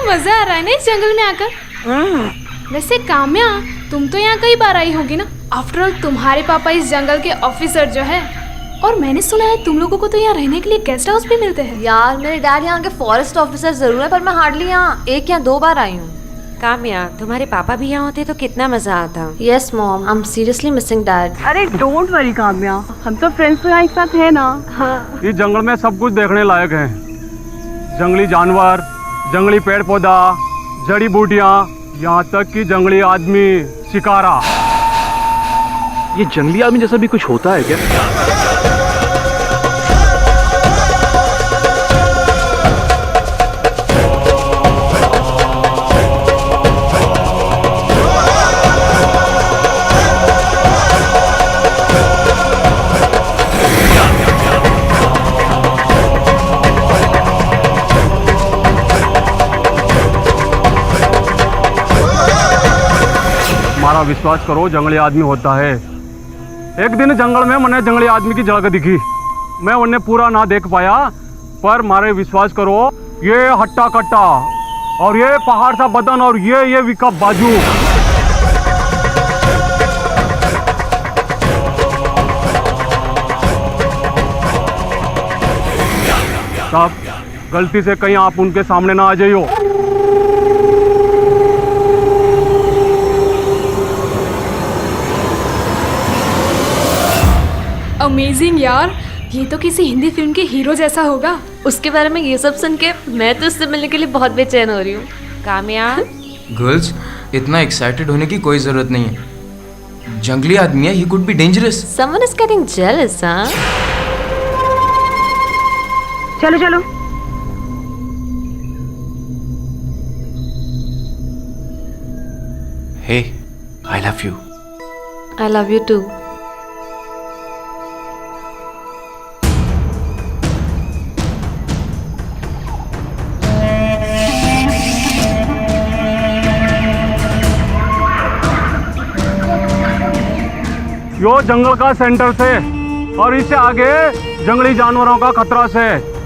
मजा आ रहा है ना इस जंगल में आकर। वैसे काम्या, तुम तो यहाँ कई बार आई होगी ना। आफ्टर ऑल तुम्हारे पापा इस जंगल के ऑफिसर जो है, और मैंने सुना है तुम लोगों को तो यहाँ रहने के लिए गेस्ट हाउस भी मिलते हैं। यार मेरे डैड यहाँ के फॉरेस्ट ऑफिसर जरूर है, पर मैं हार्डली यहाँ 1 या 2 बार आई हूँ। काम्या, तुम्हारे पापा भी यहाँ होते तो कितना मजा आता। Yes mom, I am seriously missing dad. अरे डोंट वरी काम्या, हम तो फ्रेंड्स तो यहाँ एक साथ है ना। हाँ। इस जंगल में सब कुछ देखने लायक है। जंगली जानवर, जंगली पेड़ पौधा, जड़ी बूटियाँ, यहाँ तक कि जंगली आदमी, शिकारा। ये जंगली आदमी जैसा भी कुछ होता है क्या? हमारा विश्वास करो, जंगली आदमी होता है। एक दिन जंगल में मैंने जंगली आदमी की झलक दिखी। मैं उन्हें पूरा ना देख पाया, पर मारे विश्वास करो, ये हट्टा कट्टा और ये पहाड़ सा बदन और ये विकप बाजू। साहब, गलती से कहीं आप उनके सामने ना आ जाइयो। अमेजिंग यार, ये तो किसी हिंदी फिल्म के हीरो जैसा होगा। उसके बारे में ये सब सुन के मैं तो उससे मिलने के लिए बहुत बेचैन हो रही हूँ। काम्या, गर्ल्स, इतना एक्साइटेड होने की कोई जरूरत नहीं है। जंगली आदमी है, he could be dangerous. Someone is getting jealous, हाँ? चलो चलो। Hey, I love you. I love you too. यो जंगल का सेंटर से और इससे आगे जंगली जानवरों का खतरा से।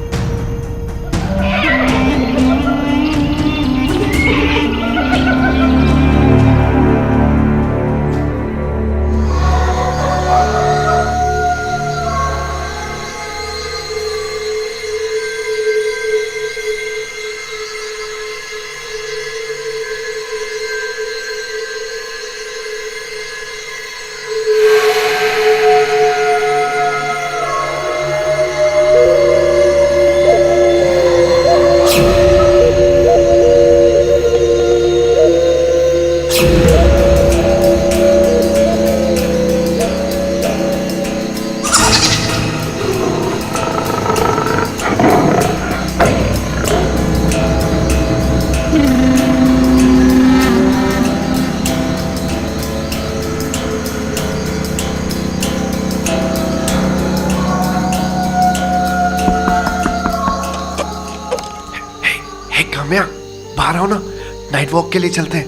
काम्या, बाहर आओ ना, नाइट वॉक के लिए चलते हैं।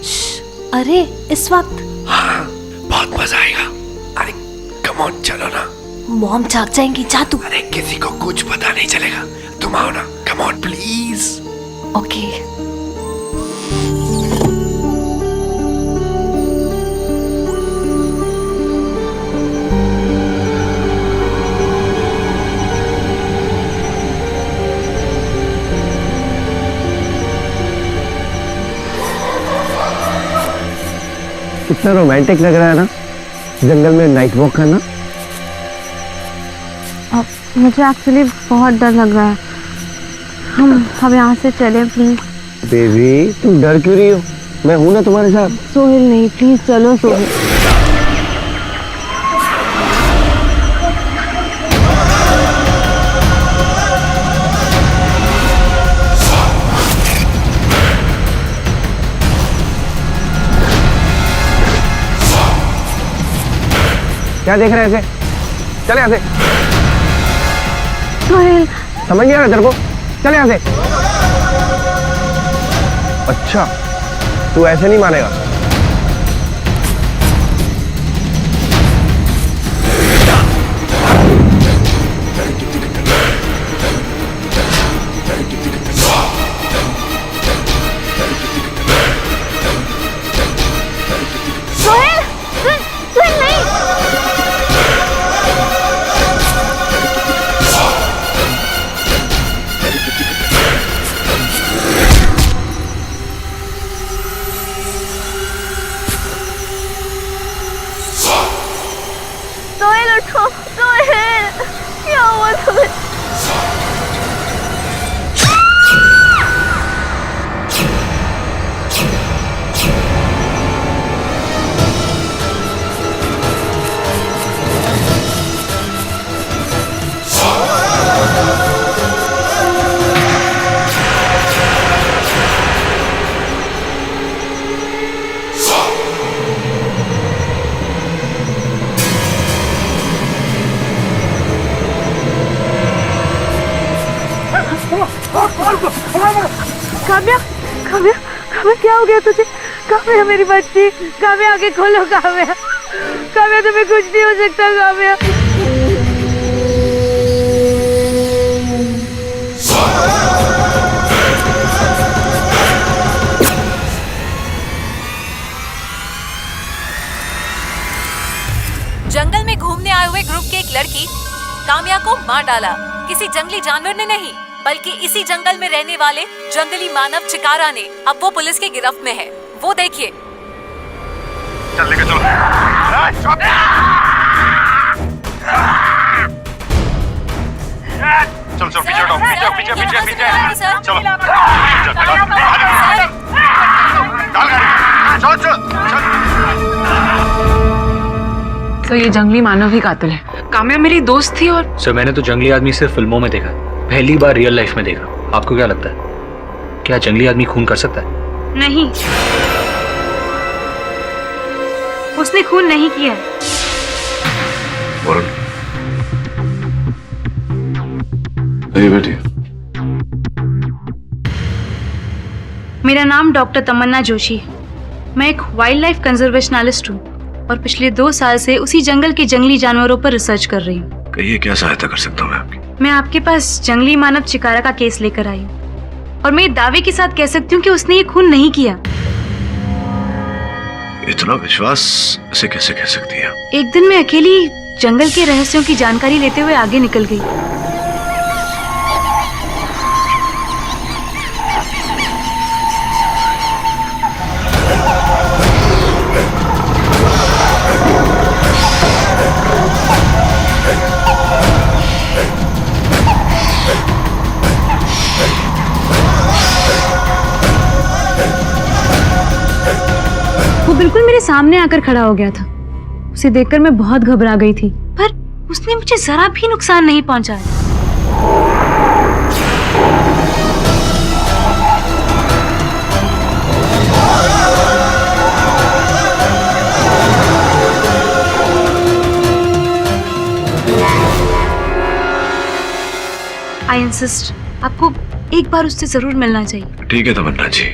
अरे इस वक्त? हाँ, बहुत मजा आएगा। अरे कम ऑन, चलो ना। मॉम जाग जाएंगी, जा तू। अरे किसी को कुछ पता नहीं चलेगा, तुम आओ ना, कम ऑन प्लीज। ओके। कितना रोमांटिक लग रहा है ना, जंगल में नाइट वॉक करना। अब मुझे एक्चुअली बहुत डर लग रहा है। हम यहाँ से चलें प्लीज। बेबी, तुम डर क्यों रही हो? मैं हूं ना तुम्हारे साथ। सोहेल नहीं, प्लीज चलो सोहेल। क्या देख रहे हैं ऐसे? चले यहाँ से। सोहेल, समझ नहीं आ रहा तेरे को? चले यहाँ से। अच्छा, तू ऐसे नहीं मानेगा। काव्या क्या हो गया तुझे? काव्या मेरी बच्ची, काव्या आगे खोलो काव्या, काव्या तुम्हें कुछ नहीं हो सकता काव्या। जंगल में घूमने आए हुए ग्रुप की एक लड़की काम्या को मार डाला। किसी जंगली जानवर ने नहीं, बल्कि इसी जंगल में रहने वाले जंगली मानव चिकारा ने। अब वो पुलिस की गिरफ्त में है। वो देखिए। चल लेके चलो। चल चल पीछे हटो, पीछे पीछे पीछे पीछे चलो। डाल गाड़ी, चल चल चल। तो ये जंगली मानव ही कातिल है। काम्या मेरी दोस्त थी और सर मैंने तो जंगली आदमी सिर्फ फिल्मों में देखा, पहली बार रियल लाइफ में देखा। आपको क्या लगता है, क्या जंगली आदमी खून कर सकता है? नहीं, उसने खून नहीं किया। वरुण, ये बैठिए। मेरा नाम डॉक्टर तमन्ना जोशी है। मैं एक वाइल्ड लाइफ कंजर्वेशनलिस्ट हूँ और पिछले 2 साल से उसी जंगल के जंगली जानवरों पर रिसर्च कर रही हूँ। कहिए क्या सहायता कर सकता हूँ मैं आपकी? मैं आपके पास जंगली मानव चिकारा का केस लेकर आई हूँ और मैं दावे के साथ कह सकती हूँ कि उसने ये खून नहीं किया। इतना विश्वास इसे कैसे कह सकती है? एक दिन मैं अकेली जंगल के रहस्यों की जानकारी लेते हुए आगे निकल गई। वो बिल्कुल मेरे सामने आकर खड़ा हो गया था। उसे देखकर मैं बहुत घबरा गई थी, पर उसने मुझे जरा भी नुकसान नहीं पहुंचाया। आई इंसिस्ट, आपको एक बार उससे जरूर मिलना चाहिए। ठीक है तमन्ना जी,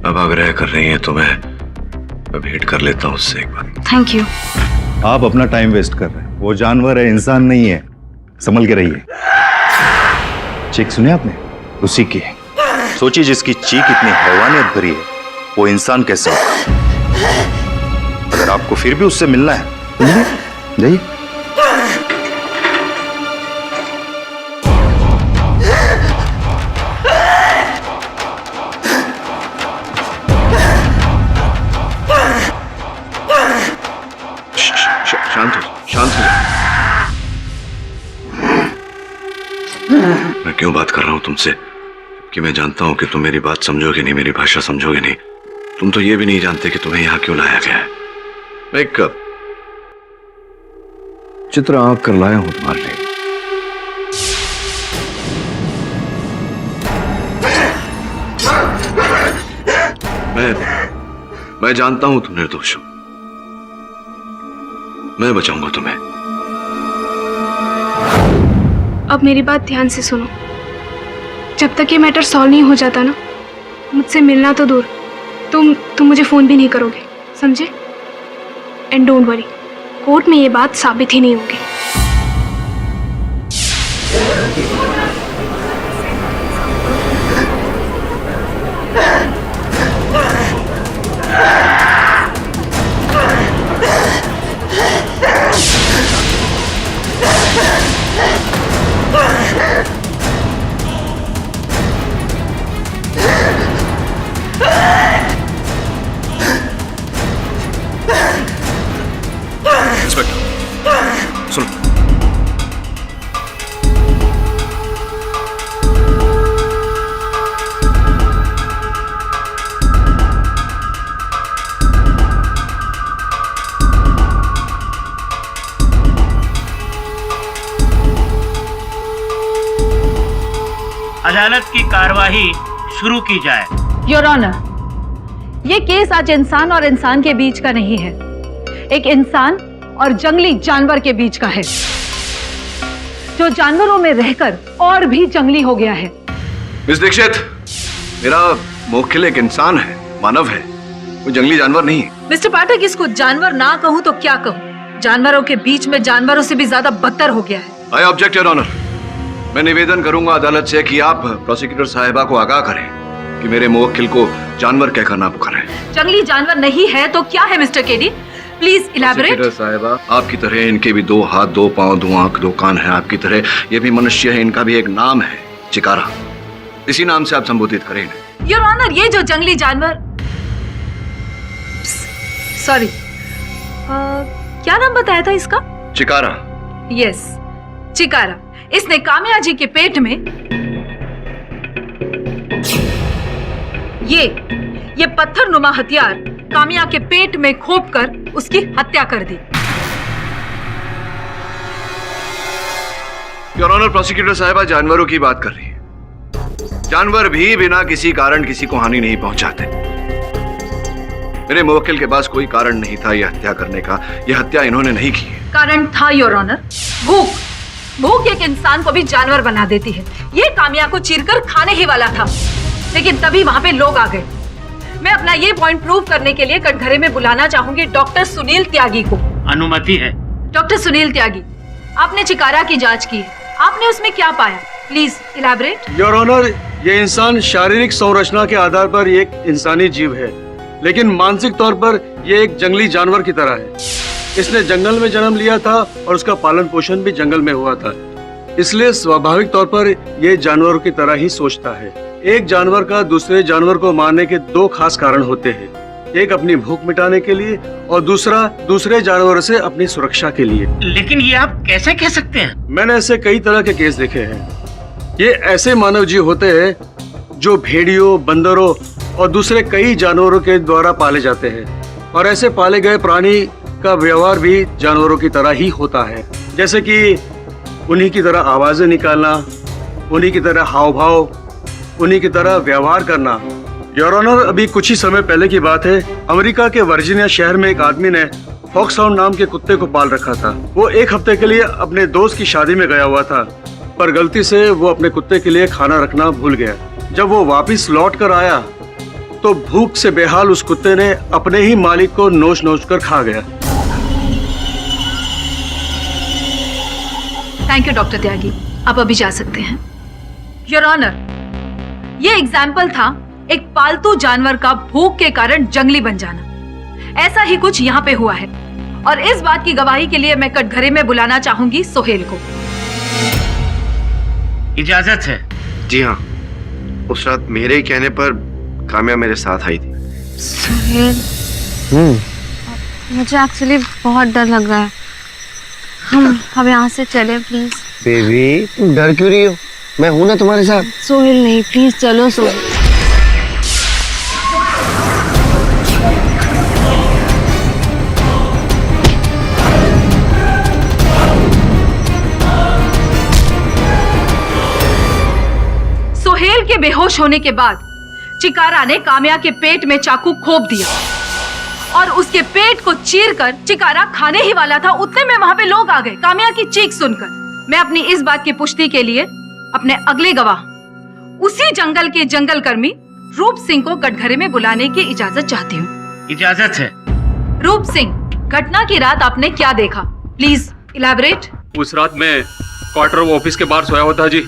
अब आग्रह कर रही हैं तो मैं भेंट कर लेता हूँ उससे एक बार। Thank you. आप अपना टाइम वेस्ट कर रहे हैं। वो जानवर है, इंसान नहीं है। संभल के रहिए। चीख सुने आपने? उसी की है। सोचिए जिसकी चीख इतनी हैवानियत भरी है, वो इंसान कैसा होगा? अगर आपको फिर भी उससे मिलना है, जाइए। शांत हो, शांत हो। मैं क्यों बात कर रहा हूं तुमसे कि मैं जानता हूं कि तुम मेरी बात समझोगे नहीं, मेरी भाषा समझोगे नहीं। तुम तो ये भी नहीं जानते कि तुम्हें यहां क्यों लाया गया है। मैं एक चित्र आंक कर लाया हूं तुम्हारे लिए। मैं जानता हूं तुम निर्दोष हो। मैं बचाऊंगा तुम्हें। अब मेरी बात ध्यान से सुनो। जब तक ये मैटर सॉल्व नहीं हो जाता ना, मुझसे मिलना तो दूर, तुम मुझे फोन भी नहीं करोगे, समझे? एंड डोंट वरी, कोर्ट में ये बात साबित ही नहीं होगी। इंस्पेक्टर सुनो, अदालत की कार्यवाही शुरू की जाए। योर ऑनर, ये केस आज इंसान और इंसान के बीच का नहीं है, एक इंसान और जंगली जानवर के बीच का है, जो जानवरों में रहकर और भी जंगली हो गया है। मिस दीक्षित, मेरा मोवक्किल एक इंसान है, मानव है, कोई जंगली जानवर नहीं है। मिस्टर पाठक, इसको जानवर ना कहूँ तो क्या कहूँ? जानवरों के बीच में जानवरों से भी ज्यादा बदतर हो गया है। I object your honour. मैं निवेदन करूंगा अदालत से कि आप प्रोसिक्यूटर साहिबा को आगाह करें कि मेरे मुवक्किल को जानवर कहकर ना पुकारें। जंगली जानवर नहीं है तो क्या है mister KD? Please elaborate. Prosecutor साहिबा, आपकी तरह इनके भी 2 हाथ, 2 पांव, 2 आंख, 2 कान है। आपकी तरह ये भी मनुष्य है, इनका भी एक नाम है, चिकारा। इसी नाम से आप संबोधित करें। योर ऑनर, ये जो जंगली जानवर, सॉरी, क्या नाम बताया था इसका? चिकारा। यस, चिकारा। इसने काम्या जी के पेट में ये पत्थर नुमा हथियार काम्या के पेट में खोपकर उसकी हत्या कर दी। योर ऑनर, प्रोसिक्यूटर साहिबा जानवरों की बात कर रही है। जानवर भी बिना किसी कारण किसी को हानि नहीं पहुंचाते। मेरे मुवक्किल के पास कोई कारण नहीं था यह हत्या करने का। यह हत्या इन्होंने नहीं की है। कारण था योर ऑनर, भूख। भूख एक इंसान को भी जानवर बना देती है। ये काम्या को चीरकर खाने ही वाला था, लेकिन तभी वहां पे लोग आ गए। मैं अपना ये पॉइंट प्रूव करने के लिए कटघरे में बुलाना चाहूंगी डॉक्टर सुनील त्यागी को। अनुमति है। डॉक्टर सुनील त्यागी, आपने चिकारा की जांच की है, आपने उसमें क्या पाया? Please elaborate. योर ऑनर, ये इंसान शारीरिक संरचना के आधार पर एक इंसानी जीव है, लेकिन मानसिक तौर पर यह एक जंगली जानवर की तरह है। इसने जंगल में जन्म लिया था और उसका पालन पोषण भी जंगल में हुआ था, इसलिए स्वाभाविक तौर पर यह जानवरों की तरह ही सोचता है। एक जानवर का दूसरे जानवर को मारने के 2 खास कारण होते हैं। एक अपनी भूख मिटाने के लिए और दूसरा दूसरे जानवरों से अपनी सुरक्षा के लिए। लेकिन ये आप कैसे कह सकते हैं? मैंने ऐसे कई तरह के केस देखे हैं। ये ऐसे मानव जीव होते हैं जो भेड़ियों, बंदरों और दूसरे कई जानवरों के द्वारा पाले जाते हैं, और ऐसे पाले गए प्राणी का व्यवहार भी जानवरों की तरह ही होता है, जैसे कि उन्हीं की तरह आवाजें निकालना, उन्हीं की तरह हाव भाव, उन्हीं की तरह व्यवहार करना। योर ऑनर, अभी कुछ ही समय पहले की बात है, अमेरिका के वर्जीनिया शहर में एक आदमी ने फॉक्सहाउंड नाम के कुत्ते को पाल रखा था। वो 1 हफ्ते के लिए अपने दोस्त की शादी में गया हुआ था, पर गलती से वो अपने कुत्ते के लिए खाना रखना भूल गया। जब वो वापस लौट कर आया तो भूख से बेहाल उस कुत्ते ने अपने ही मालिक को नोच नोच कर खा गया। थैंक यू डॉक्टर त्यागी, आप अभी जा सकते हैं। योर ऑनर, ये एग्जाम्पल था एक पालतू जानवर का भूख के कारण जंगली बन जाना। ऐसा ही कुछ यहाँ पे हुआ है, और इस बात की गवाही के लिए मैं कटघरे में बुलाना चाहूंगी सोहेल को। इजाजत है? जी हाँ, उस रात मेरे ही कहने पर काम्या मेरे साथ आई थी। सोहेल, मुझे एक्चुअली बहुत डर लग रहा है। हम यहाँ से चले प्लीज। बेबी, तुम डर क्यों रही हो? मैं हूं ना तुम्हारे साथ। सोहेल नहीं, प्लीज चलो सोहेल। सोहेल के बेहोश होने के बाद चिकारा ने काम्या के पेट में चाकू खोप दिया और उसके पेट को चीरकर चिकारा खाने ही वाला था। उतने में वहां पे लोग आ गए काम्या की चीख सुनकर। मैं अपनी इस बात की पुष्टि के लिए अपने अगले गवाह, उसी जंगल के जंगल कर्मी रूप सिंह को कटघरे में बुलाने की इजाजत चाहती हूँ। इजाजत है। रूप सिंह, घटना की रात आपने क्या देखा? Please elaborate. उस रात मैं क्वार्टर ऑफिस के बाहर सोया होता जी।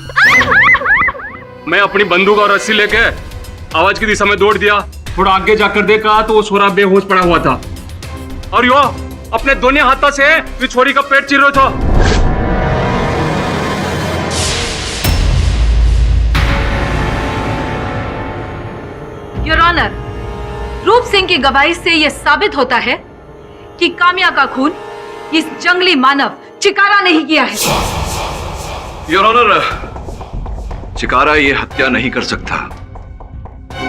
मैं अपनी बंदूक और रस्सी लेके आवाज की दिशा में दौड़ दिया। थोड़ा आगे जाकर देखा तो वो छोरा बेहोश पड़ा हुआ था, और यो अपने दोनों हाथों से ये छोरी का पेट चीर रहा था। योर ऑनर, रूप सिंह की गवाही से यह साबित होता है कि काम्या का खून इस जंगली मानव चिकारा नहीं किया है। योर ऑनर, चिकारा ये हत्या नहीं कर सकता।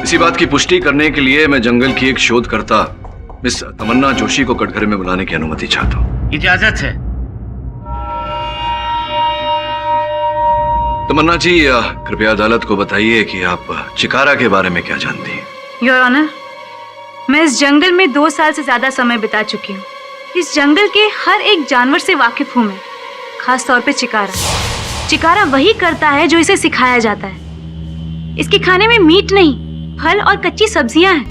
इसी बात की पुष्टि करने के लिए मैं जंगल की एक शोधकर्ता मिस तमन्ना जोशी को कटघरे में बुलाने की अनुमति चाहता हूँ। इजाजत है। तमन्ना जी, कृपया अदालत को बताइए कि आप चिकारा के बारे में क्या जानती हैं। योर ऑनर, मैं इस जंगल में 2 साल से ज्यादा समय बिता चुकी हूँ। इस जंगल के हर एक जानवर से वाकिफ हूँ मैं, खास तौर पे चिकारा। चिकारा वही करता है जो इसे सिखाया जाता है। इसके खाने में मीट नहीं फल और कच्ची सब्जियां हैं।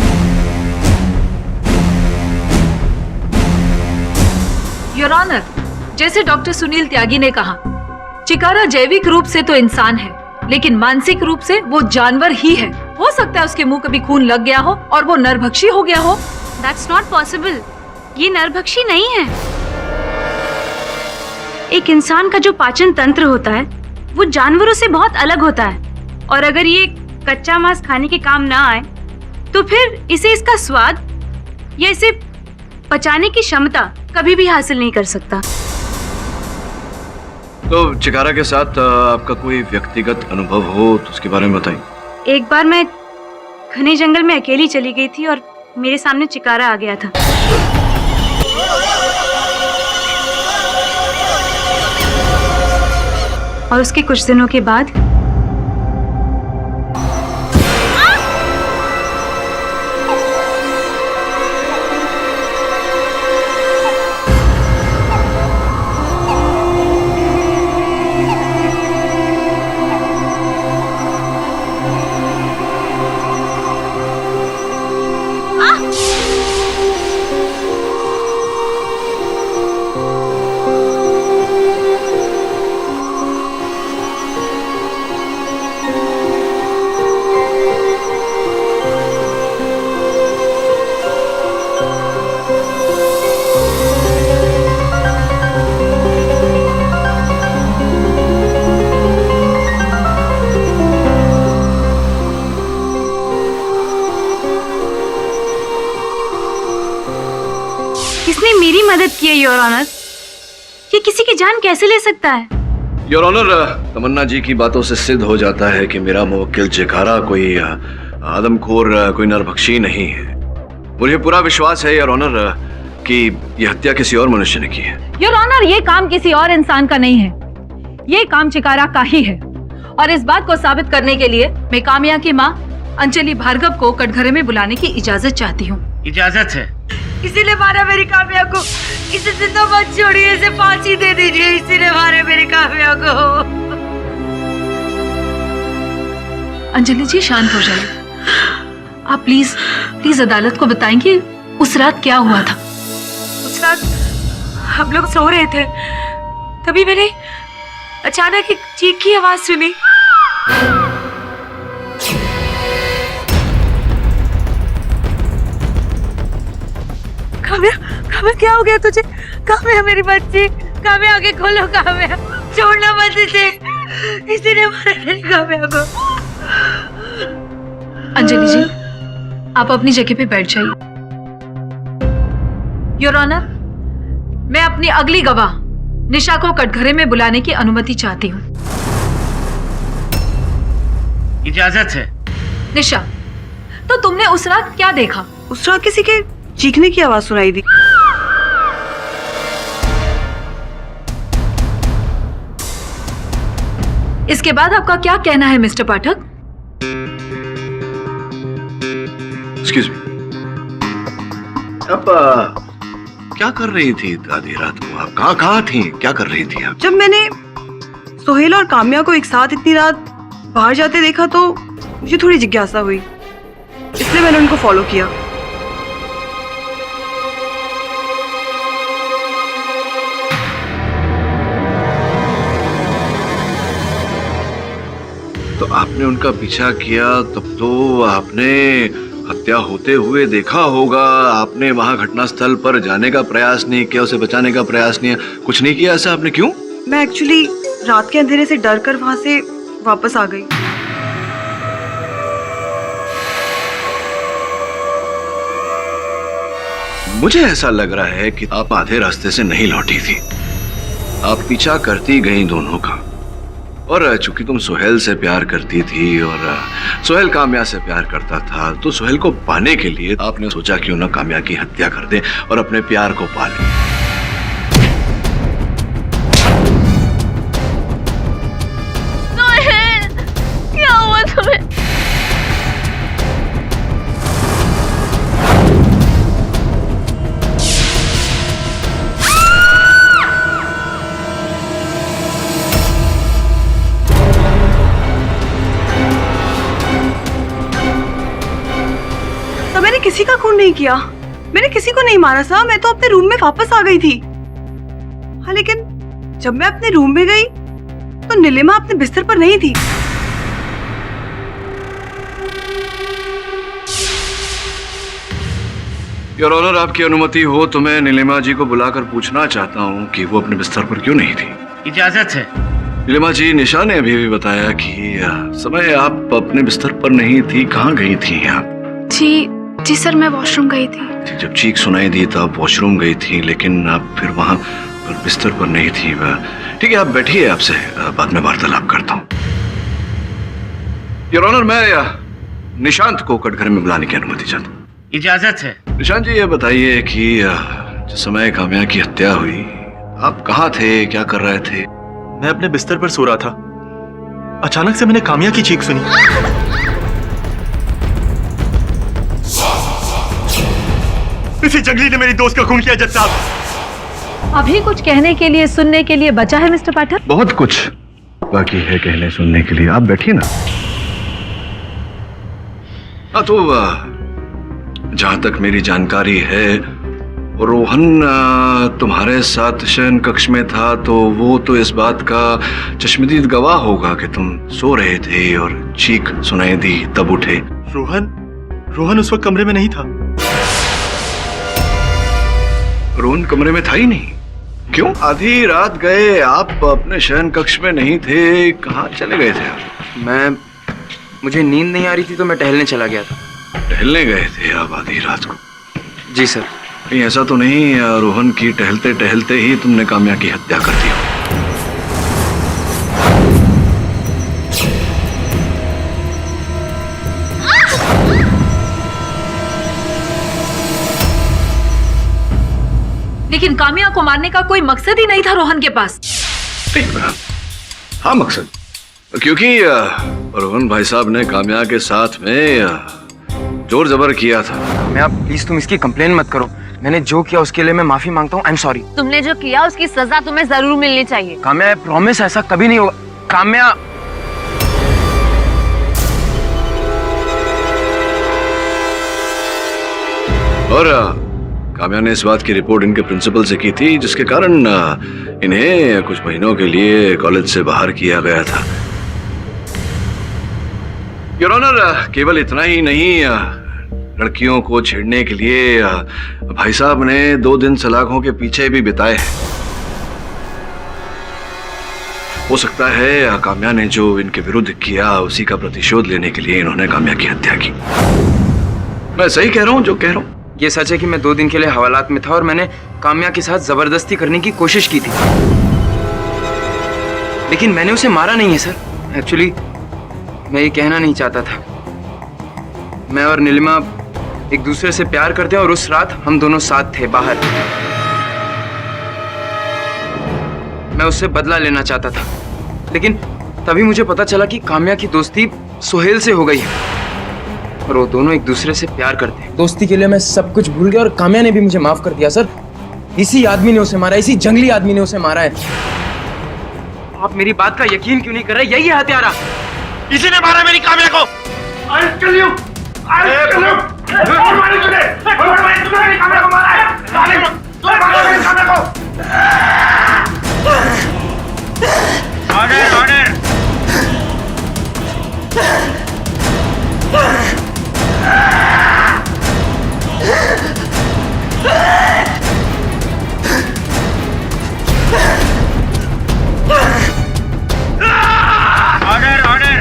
योर ऑनर, जैसे डॉक्टर सुनील त्यागी ने कहा, चिकारा जैविक रूप से तो इंसान है, लेकिन मानसिक रूप से वो जानवर ही है। हो सकता है उसके मुंह कभी खून लग गया हो और वो नरभक्षी हो गया हो। That's not possible. ये नरभक्षी नहीं है। एक इंसान का जो पाचन तंत्र होता है वो जानवरों से बहुत अलग होता है, और अगर ये कच्चा मांस खाने के काम ना आए तो फिर इसे इसका स्वाद या इसे पचाने की क्षमता कभी भी हासिल नहीं कर सकता। तो चिकारा के साथ आपका कोई व्यक्तिगत अनुभव हो तो उसके बारे में बताइए। एक बार मैं घने जंगल में अकेली चली गई थी और मेरे सामने चिकारा आ गया था। और उसके कुछ दिनों के बाद किसने मेरी मदद की है योर ऑनर? ये किसी की जान कैसे ले सकता है? योर ऑनर, तमन्ना जी की बातों से सिद्ध हो जाता है कि मेरा मुवक्किल चिकारा कोई आदमखोर, कोई नरभक्षी नहीं है। मुझे पूरा विश्वास है योर ऑनर कि यह हत्या किसी और मनुष्य ने की है। योर ऑनर, ये काम किसी और इंसान का नहीं है, ये काम चिकारा का ही है। और इस बात को साबित करने के लिए मैं काम्या की माँ अंजलि भार्गव को कटघरे में बुलाने की इजाजत चाहती हूँ। इजाजत है। किसी ने मारा मेरी काम्या को, इसे जिंदा मत छोड़िए, इसे फांसी दे दीजिए। इसी ने मारे मेरी काम्या को। अंजलि जी, शांत हो जाइए। आप प्लीज प्लीज अदालत को बताएंगे उस रात क्या हुआ था। उस रात हम लोग सो रहे थे, तभी मैंने अचानक एक चीख की आवाज सुनी। काम्या, काम्या क्या हो गया तुझे? काम्या मेरी बच्ची, काम्या आगे खोलो, काम्या छोड़ना मत इसे, इसी ने मारा मेरी काम्या को। अंजलि जी, आप अपनी जगह पे बैठ जाइए। योर ऑनर, मैं अपनी अगली गवाह निशा को कटघरे में बुलाने की अनुमति चाहती हूँ। इजाजत है। निशा, तो तुमने उस रात क्या देखा? उस रात किसी के चीखने की आवाज सुनाई दी। इसके बाद आपका क्या कहना है मिस्टर पाठक? एक्सक्यूज मी, अब क्या कर रही थी आधी रात को? आप कहाँ थी? क्या कर रही थी आप? जब मैंने सोहेल और काम्या को एक साथ इतनी रात बाहर जाते देखा तो मुझे थोड़ी जिज्ञासा हुई, इसलिए मैंने उनको फॉलो किया। तो आपने उनका पीछा किया, तब तो आपने हत्या होते हुए देखा होगा। आपने वहां घटनास्थल पर जाने का प्रयास नहीं किया, उसे बचाने का प्रयास नहीं, कुछ नहीं किया ऐसा आपने? क्यों? मैं एक्चुअली रात के अंधेरे से डर कर वहां से वापस आ गई। मुझे ऐसा लग रहा है कि आप आधे रास्ते से नहीं लौटी थी, आप पीछा करती गई दोनों का। और चूंकि तुम सोहेल से प्यार करती थी और सोहेल काम्या से प्यार करता था, तो सोहेल को पाने के लिए आपने सोचा क्यों ना काम्या की हत्या कर दे और अपने प्यार को पा ले। क्या हुआ तुम्हें? मैंने किसी का खून नहीं किया, मैंने किसी को नहीं मारा साहब। मैं तो अपने रूम में वापस आ गई थी। हाँ, लेकिन जब मैं अपने रूम में गई तो नीलिमा अपने बिस्तर पर नहीं थी। योर ऑनर, आपकी अनुमति हो तो मैं नीलिमा जी को बुलाकर पूछना चाहता हूँ कि वो अपने बिस्तर पर क्यों नहीं थी। इजाजत है। नीलिमा जी, निशा ने अभी भी बताया कि समय आप अपने बिस्तर पर नहीं थी, कहाँ गई थी आप? जी सर, मैं वॉशरूम गई थी। जब चीख सुनाई दी तब वॉशरूम गई थी, लेकिन आप फिर वहां पर बिस्तर पर नहीं थी। ठीक है, आप बैठिए, आपसे बाद में वार्तालाप करता हूँ। योर ऑनर, मैं निशांत को कटघरे में बुलाने की अनुमति चाहता हूँ। इजाजत है। निशांत जी, ये बताइए कि जिस समय काम्या की हत्या हुई आप कहाँ थे, क्या कर रहे थे? मैं अपने बिस्तर पर सो रहा था। अचानक से मैंने काम्या की चीख सुनी। इसी जंगली ने मेरी दोस्त का खून किया। जज साहब, अभी कुछ कहने के लिए, सुनने के लिए बचा है मिस्टर पाठक? बहुत कुछ बाकी है कहने सुनने के लिए, आप बैठिए ना। तो जहां तक मेरी जानकारी है, रोहन तुम्हारे साथ शयन कक्ष में था, तो वो तो इस बात का चश्मदीद गवाह होगा कि तुम सो रहे थे और चीख सुनाई दी तब उठे। रोहन उस वक्त कमरे में नहीं था। रोहन कमरे में था ही नहीं? क्यों? आधी रात गए आप, अपने शयन कक्ष में नहीं थे, कहाँ चले गए थे आप? मुझे नींद नहीं आ रही थी तो मैं टहलने चला गया था। टहलने गए थे आप आधी रात को? जी सर। कहीं ऐसा तो नहीं रोहन की टहलते टहलते ही तुमने काम्या की हत्या कर दी हो? लेकिन काम्या को मारने का कोई मकसद ही नहीं था रोहन के पास। हाँ, मकसद, क्योंकि रोहन भाई साहब ने काम्या के साथ में जोर जबर किया था। मैं प्लीज तुम इसकी कंप्लेन मत करो। मैंने जो किया उसके लिए मैं माफी मांगता हूँ। I am sorry. तुमने जो किया उसकी सजा तुम्हें जरूर मिलनी चाहिए। काम्या, आई प्रॉमिस ऐसा कभी नहीं होगा। काम्या, और काम्या ने इस बात की रिपोर्ट इनके प्रिंसिपल से की थी, जिसके कारण इन्हें कुछ महीनों के लिए कॉलेज से बाहर किया गया था। योर ऑनर, केवल इतना ही नहीं, लड़कियों को छेड़ने के लिए भाई साहब ने 2 दिन सलाखों के पीछे भी बिताए हैं। हो सकता है काम्या ने जो इनके विरुद्ध किया उसी का प्रतिशोध लेने के लिए इन्होंने काम्या की हत्या की। मैं सही कह रहा हूँ जो कह रहा हूँ? ये सच है कि मैं 2 दिन के लिए हवालात में था और मैंने काम्या के साथ जबरदस्ती करने की कोशिश की थी, लेकिन मैंने उसे मारा नहीं है सर। एक्चुअली मैं ये कहना नहीं चाहता था। मैं और नीलिमा एक दूसरे से प्यार करते हैं और उस रात हम दोनों साथ थे बाहर। मैं उससे बदला लेना चाहता था, लेकिन तभी मुझे पता चला कि काम्या की दोस्ती सोहेल से हो गई है और वो दोनों एक दूसरे से प्यार करते हैं। दोस्ती के लिए मैं सब कुछ भूल गया और काम्या ने भी मुझे माफ कर दिया सर। इसी आदमी ने उसे मारा, इसी जंगली आदमी ने उसे मारा है। आप मेरी बात का यकीन क्यों नहीं कर रहे? यही है हत्यारा। इसी ने मारा मेरी काम्या को। I'll kill you. I'll kill you. मारी तूने मेरी काम्या को मारा है। तूने मारा मेरी काम्या को। Order, order. Order, order.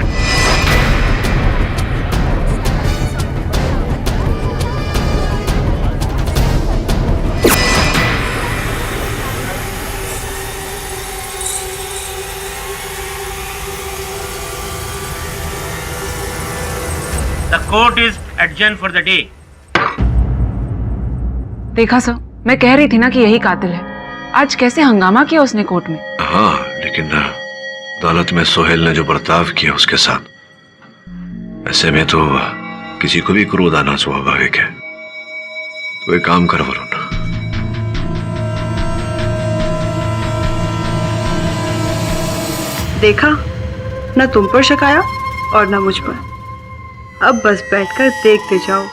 The court is adjourned for the day. देखा सर, मैं कह रही थी ना कि यही कातिल है। आज कैसे हंगामा किया उसने कोर्ट में। हाँ, लेकिन अदालत में सोहेल ने जो बर्ताव किया उसके साथ, ऐसे में तो किसी को भी क्रोध आना स्वाभाविक है। तो एक काम कर वरुण, देखा, न तुम पर शक आया और न मुझ पर। अब बस बैठकर देखते जाओ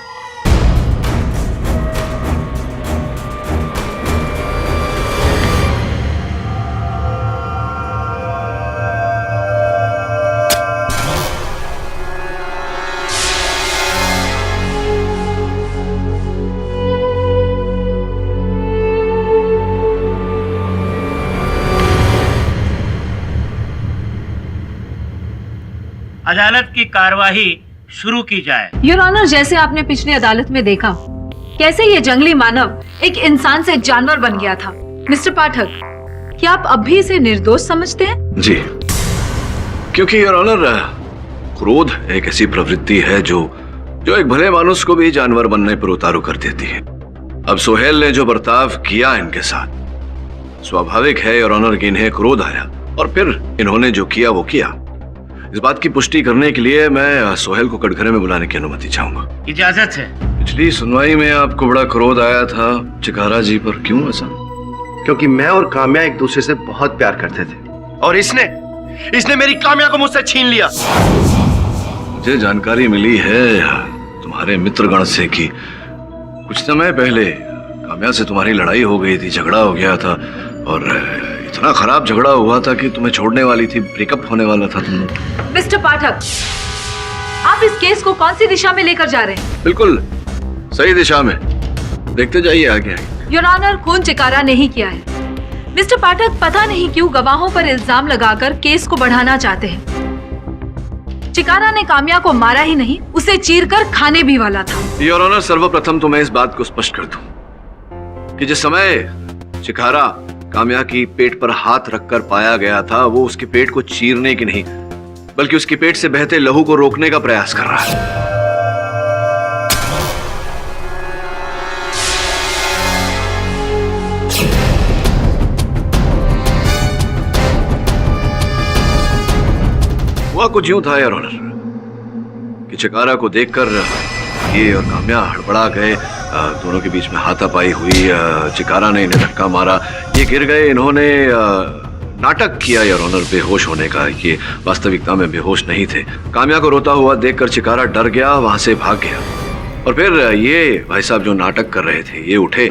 अदालत की कार्यवाही शुरू की जाए। योर ऑनर, जैसे आपने पिछली अदालत में देखा कैसे ये जंगली मानव एक इंसान से जानवर बन गया था। मिस्टर पाठक, क्या आप अब भी इसे निर्दोष समझते हैं? जी, क्योंकि योर ऑनर, क्रोध एक ऐसी प्रवृत्ति है जो एक भले मानुष को भी जानवर बनने पर उतारू कर देती है। अब सोहेल ने जो बर्ताव किया इनके साथ, स्वाभाविक है योर ऑनर कि इन्हें क्रोध आया और फिर इन्होंने जो किया वो किया। इस बात की पुष्टि करने के लिए मैं सोहेल को कटघरे में बुलाने की अनुमति चाहूंगा। इजाजत है। पिछली सुनवाई में आपको बड़ा क्रोध आया था चिकारा जी पर, क्यों ऐसा? क्योंकि मैं और काम्या एक दूसरे से बहुत प्यार करते थे और इसने मेरी काम्या को मुझसे छीन लिया। मुझे जानकारी मिली है तुम्हारे मित्रगण से कि कुछ समय पहले काम्या से तुम्हारी लड़ाई हो गई थी, झगड़ा हो गया था और इतना खराब झगड़ा हुआ था कि तुम्हें छोड़ने वाली थी, ब्रेकअप होने वाला था तुम। मिस्टर पाठक, आप इस केस को कौन सी दिशा में लेकर जा रहे हैं? बिल्कुल सही दिशा में, देखते जाइए आगे। योर ऑनर, खून चिकारा नहीं किया है। मिस्टर पाठक, पता नहीं क्यों गवाहों पर इल्जाम लगाकर केस को बढ़ाना चाहते हैं। चिकारा ने काम्या को मारा ही नहीं, उसे चीरकर खाने भी वाला था। योर ऑनर, सर्वप्रथम तो मैं इस बात को स्पष्ट कर दूं कि जिस समय चिकारा काम्या की पेट पर हाथ रखकर पाया गया था, वो उसके पेट को चीरने की नहीं बल्कि उसके पेट से बहते लहू को रोकने का प्रयास कर रहा है। हुआ कुछ यूं था योर ऑनर कि चिकारा को देखकर ये और काम्या हड़बड़ा गए, दोनों के बीच में हाथापाई हुई। चिकारा ने इन्हें धक्का मारा, ये गिर गए। इन्होंने नाटक किया योर ऑनर बेहोश होने का, ये वास्तविकता में बेहोश नहीं थे। काम्या को रोता हुआ देखकर चिकारा डर गया, वहां से भाग गया और फिर ये भाई साहब जो नाटक कर रहे थे ये उठे।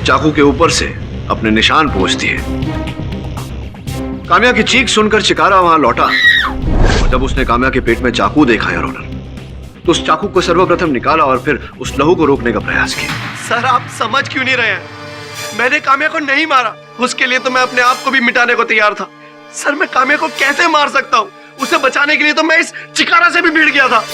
चाकू के ऊपर से अपने निशान पोंछ दिए। काम्या की चीख सुनकर चिकारा वहां लौटा और जब उसने काम्या के पेट में चाकू देखा योर ऑनर, तो उस चाकू को सर्वप्रथम निकाला और फिर उस लहू को रोकने का प्रयास किया। सर, आप समझ क्यों नहीं रहे हैं? मैंने काम्या को नहीं मारा, उसके लिए तो मैं अपने आप को भी मिटाने को तैयार था। सर, मैं काम्या को कैसे मार सकता हूँ? उसे बचाने के लिए तो मैं इस चिकारा से भी भिड़ गया था।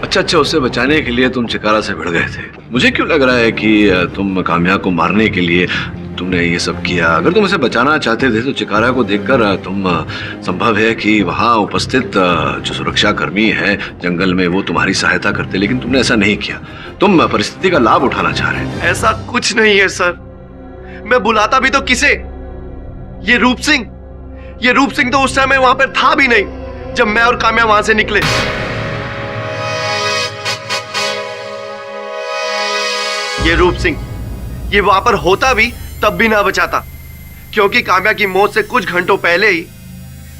अच्छा, उसे बचाने के लिए तुम चिकारा से भिड़ गए थे। मुझे क्यों लग रहा है कि तुम काम्या को मारने के लिए तुमने ये सब किया। अगर तुम उसे बचाना चाहते थे तो चिकारा को देखकर तुम, संभव है कि वहां उपस्थित जो सुरक्षा कर्मी है जंगल में वो तुम्हारी सहायता करते, लेकिन तुमने ऐसा नहीं किया। तुम परिस्थिति का लाभ उठाना चाह रहे थे। ऐसा कुछ नहीं है सर, मैं बुलाता भी तो किसे? ये रूप सिंह तो उस समय वहां पर था भी नहीं जब मैं और काम्या वहां से निकले। ये रूप सिंह, ये वहां पर होता भी तब भी ना बचाता, क्योंकि काम्या की मौत से कुछ घंटों पहले ही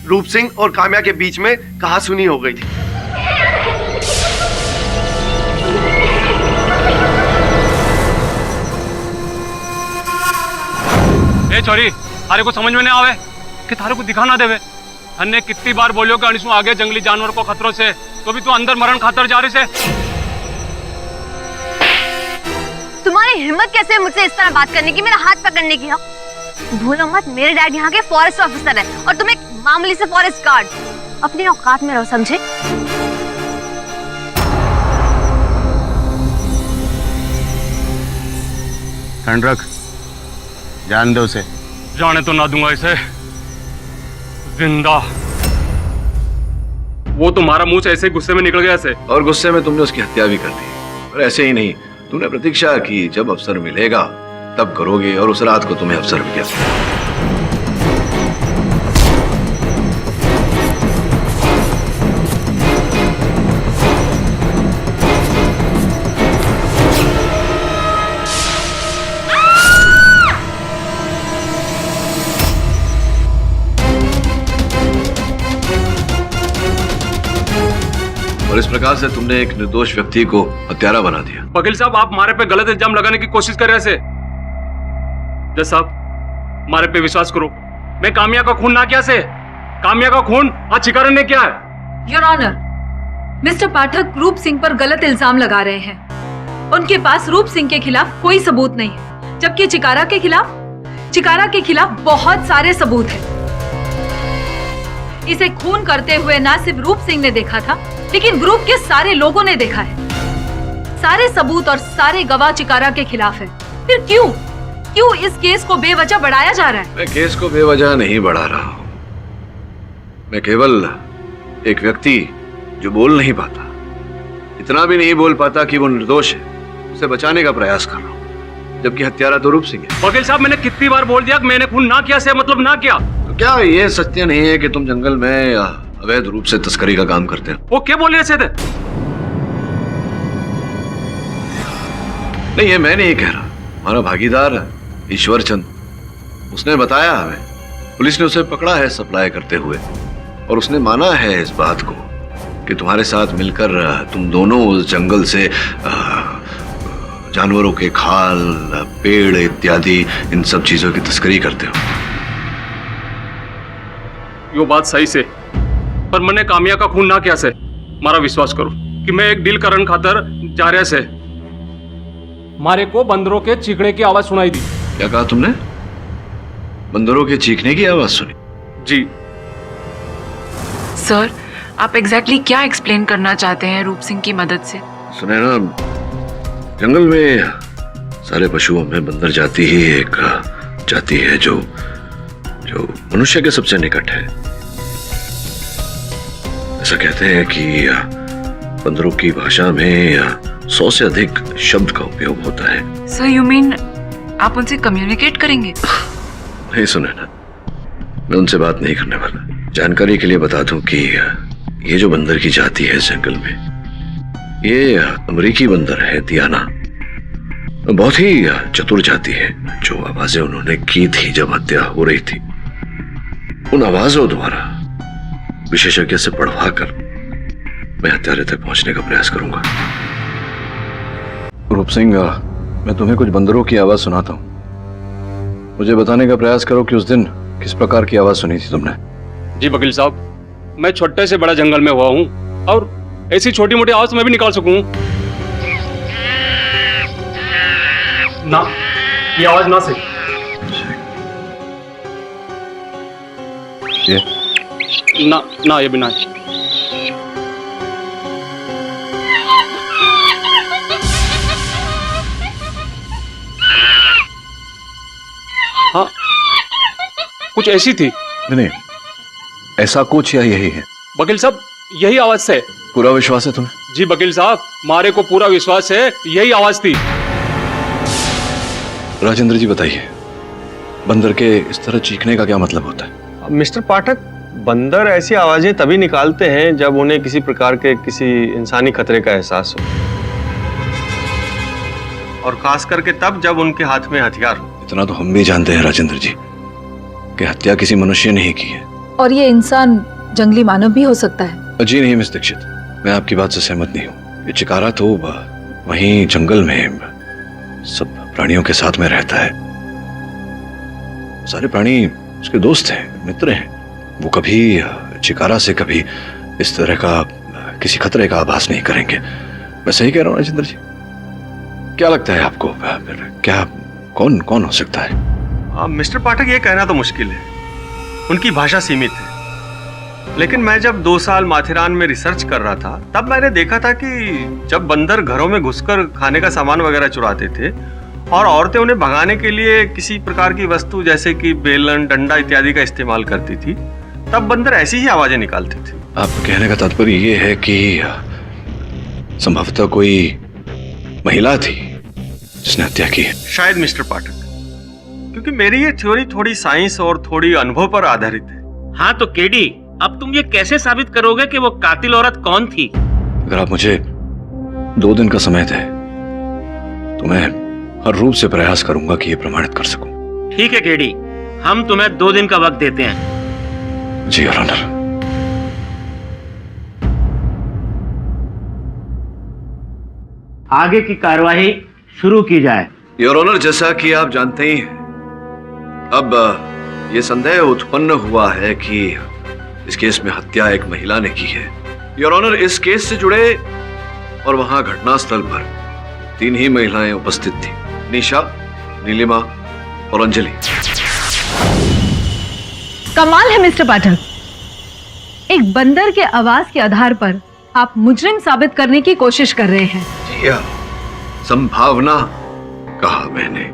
रूप सिंह और काम्या के बीच में कहासुनी हो गई थी। ए छोरी, थारे को समझ में नहीं आवे कि थारे को दिखा ना देवे। हमने कितनी बार बोलियो कि अनिसू आगे जंगली जानवर को खतरों से, तो भी तू अंदर मरण खातर जा रही से। तुम्हारी हिम्मत कैसे है मुझसे इस तरह बात करने की, मेरा हाथ पकड़ने की? भूलो मत, मेरे डैड यहाँ के फॉरेस्ट ऑफिसर है और तुम एक मामूली से फॉरेस्ट गार्ड। अपनी औकात में रहो, समझे? हैंड रख, जान दे उसे। जाने तो ना दूंगा इसे जिंदा। वो तुम्हारा मुंह से ऐसे गुस्से में निकल गया ऐसे, और गुस्से में तुमने उसकी हत्या भी कर दी। और ऐसे ही नहीं, तुमने प्रतीक्षा की जब अवसर मिलेगा तब करोगे, और उस रात को तुम्हें अवसर मिला। और इस प्रकार से तुमने एक निर्दोष व्यक्ति को हत्यारा बना दिया। वकील साहब, आप हमारे पे गलत इल्जाम लगाने की कोशिश कर रहे हैं। जज साहब, हमारे पे विश्वास करो, मैं काम्या का खून ना किया से। काम्या का खून आज चिकारा ने किया है। योर ऑनर, मिस्टर पाठक रूप सिंह पर गलत इल्जाम लगा रहे हैं। उनके पास रूप सिंह के खिलाफ कोई सबूत नहीं है, जबकि चिकारा के खिलाफ बहुत सारे सबूत हैं। इसे खून करते हुए ना सिर्फ रूप सिंह ने देखा था, लेकिन ग्रुप के सारे लोगों ने देखा है। सारे सबूत और सारे गवाह चिकारा के खिलाफ है। फिर क्यों इस केस को बेवजह बढ़ाया जा रहा है? मैं केस को बेवजह नहीं बढ़ा रहा हूं। मैं केवल एक व्यक्ति जो बोल नहीं पाता, इतना भी नहीं बोल पाता कि वो निर्दोष है, उसे बचाने का प्रयास कर रहा हूं, जबकि हत्यारा तो रूप सिंह है। वकील साहब, मैंने कितनी बार बोल दिया कि मैंने खून ना किया से मतलब ना किया। तो क्या ये सत्य नहीं है कि तुम जंगल में अवैध रूप से तस्करी का काम करते हो? वो क्या बोले ऐसे थे? नहीं, ये मैं नहीं कह रहा, हमारा भागीदार ईश्वर चंद, उसने बताया हमें। पुलिस ने उसे पकड़ा है सप्लाई करते हुए, और उसने माना है इस बात को कि तुम्हारे साथ मिलकर तुम दोनों उस जंगल से जानवरों के खाल, पेड़ इत्यादि इन सब चीजों की तस्करी करते हो। यो बात सही से, पर मैंने कामिया का खून ना किया से। मारा विश्वास करो कि मैं एक डील करन खातर जा रहे से मारे को बंदरों के चीखने की आवाज सुनाई दी। क्या कहा तुमने? बंदरों के चीखने की आवाज सुनी? जी सर, आप एग्जैक्टली क्या एक्सप्लेन करना चाहते हैं रूप सिंह की मदद से? सुने ना, जंगल में सारे पशुओं में बंदर जाति ही एक जाति है जो मनुष्य के सबसे निकट है। ऐसा कहते हैं कि बंदरों की भाषा में 100 से अधिक शब्द का उपयोग होता है। सर, यू मीन आप उनसे कम्युनिकेट करेंगे? नहीं, सुने ना, मैं उनसे बात नहीं करने वाला। जानकारी के लिए बता दूं कि ये जो बंदर की जाति है इस जंगल में, ये अमेरिकी बंदर है, दियाना। बहुत ही चतुर जाति है। जो आवाजें उन्होंने की थी जब हत्या हो रही थी, उन आवाजों द्वारा विशेषज्ञ से पढ़वा कर मैं हत्यारे तक पहुंचने का प्रयास करूंगा। रूप सिंह, मैं तुम्हें कुछ बंदरों की आवाज सुनाता हूं। मुझे बताने का प्रयास करो कि उस दिन किस प्रकार की आवाज सुनी थी तुमने। जी वकील साहब, मैं छोटे से बड़ा जंगल में हुआ हूँ और ऐसी छोटी मोटी आवाज मैं भी निकाल सकूं। ना, ये आवाज ना से। ये ना ये भी ना। हाँ, कुछ ऐसी थी। नहीं, ऐसा कुछ या यही है? वकील साहब, यही आवाज से। पूरा विश्वास है तुम्हें? जी वकील साहब, मारे को पूरा विश्वास है, यही आवाज थी। राजेंद्र जी बताइए, बंदर के इस तरह चीखने का क्या मतलब होता है? मिस्टर पाठक, बंदर ऐसी आवाजें तभी निकालते हैं जब उन्हें किसी प्रकार के किसी इंसानी खतरे का एहसास हो, और खास करके तब जब उनके हाथ में हथियार हो। इतना तो हम भी जानते हैं राजेंद्र जी कि हत्या किसी मनुष्य ने ही की है। और ये इंसान जंगली मानव भी हो सकता है। जी नहीं मिस दीक्षित, मैं आपकी बात से सहमत नहीं हूँ। ये चिकारा तो वहीं जंगल में सब प्राणियों के साथ में रहता है। सारे प्राणी उसके दोस्त हैं, मित्र हैं। वो कभी चिकारा से कभी इस तरह का किसी खतरे का आभास नहीं करेंगे। मैं सही कह रहा हूँ राजेंद्र जी? क्या लगता है आपको, क्या कौन हो सकता है? मिस्टर पाठक, ये कहना तो मुश्किल है, उनकी भाषा सीमित है। लेकिन मैं जब 2 साल माथेरान में रिसर्च कर रहा था, तब मैंने देखा था कि जब बंदर घरों में घुसकर खाने का सामान वगैरह चुराते थे और औरतें उन्हें भगाने के लिए किसी प्रकार की वस्तु जैसे कि बेलन, डंडा इत्यादि का इस्तेमाल करती थी, तब बंदर ऐसी ही आवाजें निकालते थे। आप कहने का तात्पर्य ये है कि संभवतः कोई महिला थी जिसने हत्या की है? शायद मिस्टर पाठक, क्योंकि मेरी ये थ्योरी थोड़ी साइंस और थोड़ी अनुभव पर आधारित है। हाँ तो केडी, अब तुम ये कैसे साबित करोगे कि वो कातिल औरत कौन थी? अगर आप मुझे 2 दिन का समय दें तो मैं हर रूप से प्रयास करूंगा कि ये प्रमाणित कर सकूं। ठीक है केडी, हम तुम्हें 2 दिन का वक्त देते हैं। जी योर ऑनर। आगे की कार्यवाही शुरू की जाए। योर ऑनर, जैसा कि आप जानते ही हैं, अब ये संदेह उत्पन्न हुआ है कि इस केस में हत्या एक महिला ने की है योर ऑनर, इस केस से जुड़े और वहां घटनास्थल पर 3 ही महिलाएं उपस्थित थी, निशा, नीलिमा और अंजलि। कमाल है मिस्टर पाठक, एक बंदर के आवाज के आधार पर आप मुजरिम साबित करने की कोशिश कर रहे हैं। जी हाँ, संभावना कहा मैंने।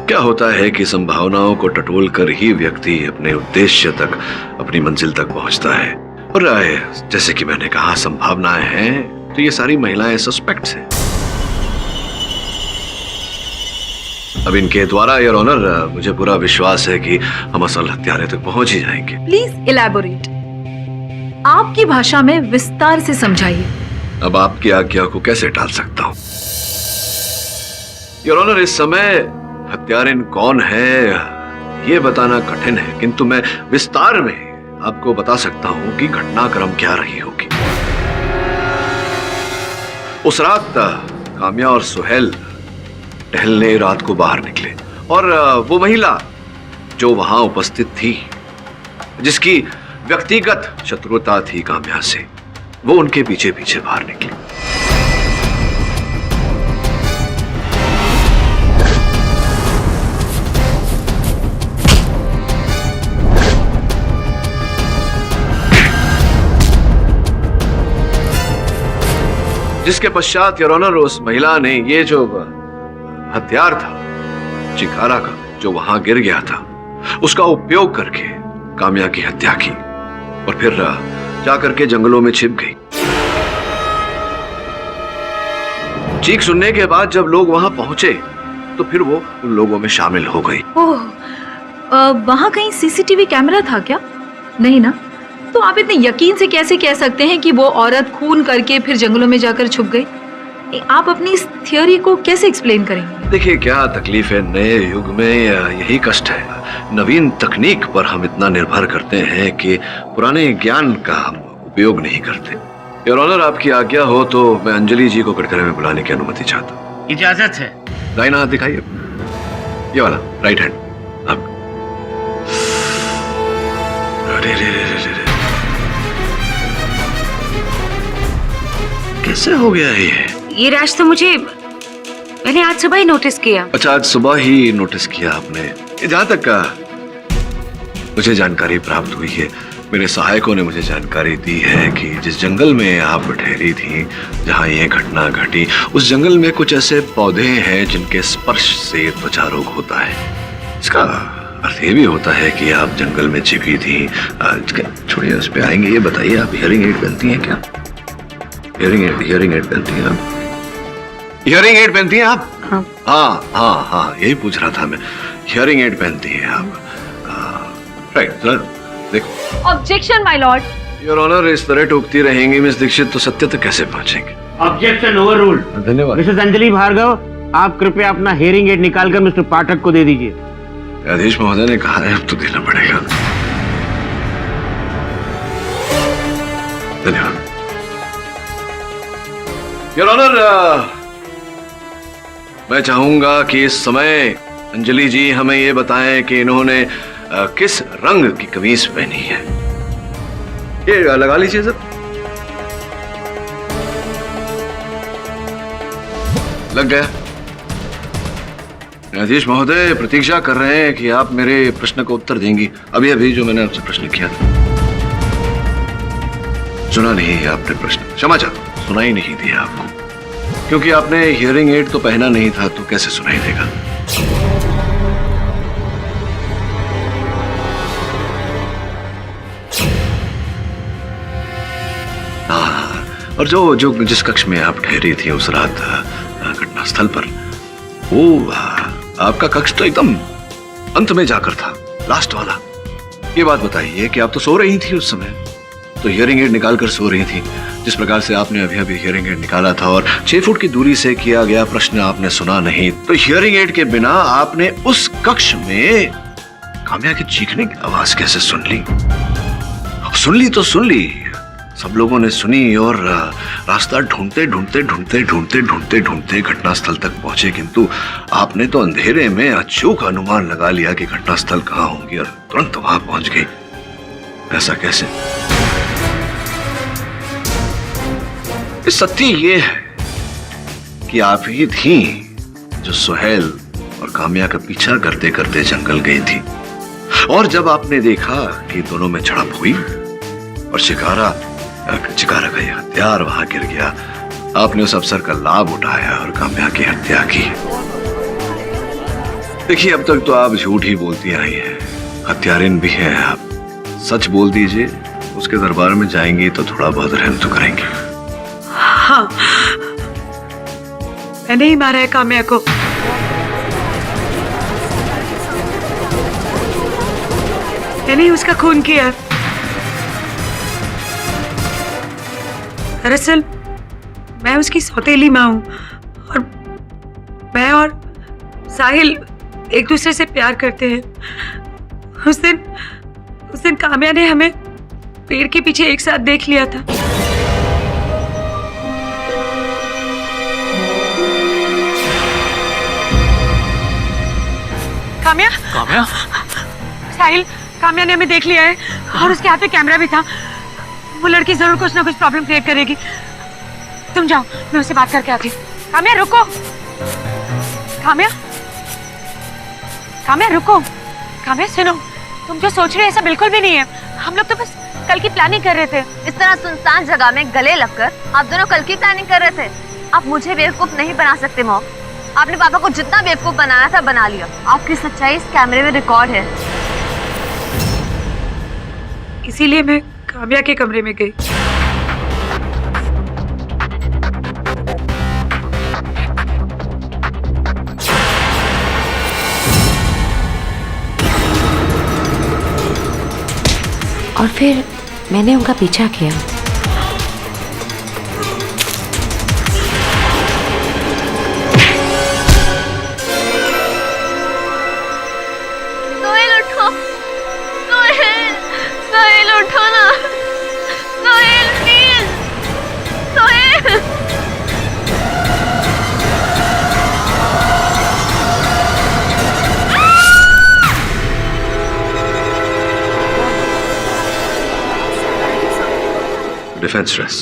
क्या होता है कि संभावनाओं को टटोल कर ही व्यक्ति अपने उद्देश्य तक, अपनी मंजिल तक पहुंचता है। और जैसे कि मैंने कहा, संभावनाएं हैं तो ये सारी महिलाएं सस्पेक्ट्स हैं। अब इनके द्वारा योर ऑनर मुझे पूरा विश्वास है कि हम असल हत्यारे तक पहुंच ही जाएंगे। प्लीज इलैबोरेट, आपकी भाषा में विस्तार से समझाइए। अब आपकी आज्ञा को कैसे टाल सकता हूं योर ऑनर। इस समय हत्यारिन कौन है ये बताना कठिन है, किंतु मैं विस्तार में आपको बता सकता हूं कि घटनाक्रम क्या रही होगी। उस रात काम्या और सुहेल टहलने रात को बाहर निकले और वो महिला जो वहां उपस्थित थी, जिसकी व्यक्तिगत शत्रुता थी काम्या से, वो उनके पीछे पीछे बाहर निकली। जिसके पश्चात योर ऑनर उस महिला ने ये जो हथियार था चिकारा का, जो वहां गिर गया था, उसका उपयोग करके काम्या की हत्या की और फिर जाकर के जंगलों में छिप गई। चीख सुनने के बाद जब लोग वहां पहुंचे तो फिर वो उन लोगों में शामिल हो गई। ओह, वहां कहीं सीसीटीवी कैमरा था क्या? नहीं ना? तो आप इतने यकीन से कैसे कह सकते हैं कि वो औरत खून करके फिर जंगलों में जाकर छुप गई? आप अपनी इस थियोरी को कैसे एक्सप्लेन करेंगे? देखिए, क्या तकलीफ है, नए युग में यही कष्ट है। नवीन तकनीक पर हम इतना निर्भर करते हैं कि पुराने ज्ञान का हम उपयोग नहीं करते। योर ऑनर, आपकी आज्ञा हो तो मैं अंजलि जी को कटघरे में बुलाने की अनुमति चाहता हूँ। इजाजत है। दाहिना हाथ दिखाइए, ये वाला राइट हैंड। अब अरे रे रे रे रे, कैसे हो गया ये रैश तो मैंने आज सुबह ही नोटिस किया। अच्छा, आज सुबह ही नोटिस किया आपने। जहां तक का मुझे जानकारी प्राप्त हुई है, मेरे सहायकों ने मुझे जानकारी दी है कि जिस जंगल में आप ठहरी थी, जहां ये घटना घटी, उस जंगल में कुछ ऐसे पौधे हैं जिनके स्पर्श से त्वचा रोग होता है। इसका अर्थ ये भी होता है कि आप जंगल में छिपी थी। छोड़िए, उस पर आएंगे। ये बताइए, आप हियरिंग एड पहनती हैं क्या? हियरिंग एड पहनती हैं आप? हियरिंग एड पहनती हैं आप? हाँ, यही पूछ रहा था मैं। हियरिंग एड पहनती हैं आप? राइट, देखो। Objection my lord. Your honour, इस तरह टूकती रहेंगी मिस दीक्षित तो सत्य तक कैसे पहुंचेंगे? Objection over ruled. धन्यवाद। मिसेस अंजलि भार्गव, आप कृपया अपना हियरिंग एड निकालकर मिस्टर पाठक को दे दीजिए। न्यायाधीश महोदय ने कहा है, अब तो देना पड़ेगा। धन्यवाद। योर ऑनर, मैं चाहूंगा कि इस समय अंजलि जी हमें ये बताएं कि इन्होंने किस रंग की कमीज पहनी है। ये लगा लीजिए सर। लग गया। न्यायाधीश महोदय प्रतीक्षा कर रहे हैं कि आप मेरे प्रश्न का उत्तर देंगी। अभी जो मैंने आपसे प्रश्न किया था, सुना नहीं है आपने प्रश्न। क्षमा चाहता, सुनाई नहीं दिया आपको, क्योंकि आपने हियरिंग एड तो पहना नहीं था, तो कैसे सुनाई देगा? और जो जिस कक्ष में आप ठहरी थी उस रात घटनास्थल पर, वो आपका कक्ष तो एकदम अंत में जाकर था, लास्ट वाला। ये बात बताइए कि आप तो सो रही थी उस समय, तो हियरिंग एड निकाल कर सो रही थी। जिस प्रकार से आपने अभी हियरिंग एड निकाला था और 6 फुट की दूरी से किया गया प्रश्न आपने सुना नहीं, तो हियरिंग एड के बिना आपने उस कक्ष में काम्या की चीखने की आवाज कैसे सुन ली? सुन ली तो सुन ली, सब लोगों ने सुनी और रास्ता ढूंढते घटनास्थल तक पहुंचे, किंतु आपने तो अंधेरे में अचूक अनुमान लगा लिया कि घटनास्थल कहां होंगी और तुरंत वहां पहुंच गई। ऐसा कैसे? सत्य ये है कि आप ही थी जो सुहेल और काम्या का पीछा करते करते जंगल गई थी, और जब आपने देखा कि दोनों में झड़प हुई और चिकारा का ये हथियार वहां गिर गया, आपने उस अवसर का लाभ उठाया और काम्या की हत्या की। देखिए, अब तक तो आप झूठ ही बोलती आई हैं, हत्यारिन भी हैं आप। सच बोल दीजिए, उसके दरबार में जाएंगी तो थोड़ा बहुत रहम तो करेंगे। हाँ, मैंने ही मारा है काम्या को। मैंने ही उसका खून किया। दरअसल मैं उसकी सौतेली माँ हूँ और मैं और साहिल एक दूसरे से प्यार करते हैं। उस दिन काम्या ने हमें पेड़ के पीछे एक साथ देख लिया था। काम्या? साहिल, काम्या ने हमें देख लिया है और उसके हाथ में कैमरा भी था। वो लड़की जरूर कुछ ना कुछ प्रॉब्लम क्रिएट करेगी। तुम जाओ, मैं उससे बात करके आती हूँ। काम्या रुको। काम्या रुको। काम्या सुनो, तुम जो सोच रहे हो ऐसा बिल्कुल भी नहीं है। हम लोग तो बस कल की प्लानिंग कर रहे थे। इस तरह सुनसान जगह में गले लगकर आप दोनों कल की प्लानिंग कर रहे थे। आप मुझे बेवकूफ नहीं बना सकते मॉम। आपने पापा को जितना बेवकूफ बनाया था बना लिया। आपकी सच्चाई इस कैमरे में रिकॉर्ड है। इसीलिए मैं काम्या के कमरे में गई। और फिर मैंने उनका पीछा किया। सोहेल उठो, सोहेल उठो ना, Sohail please, Sohail. Defence dress.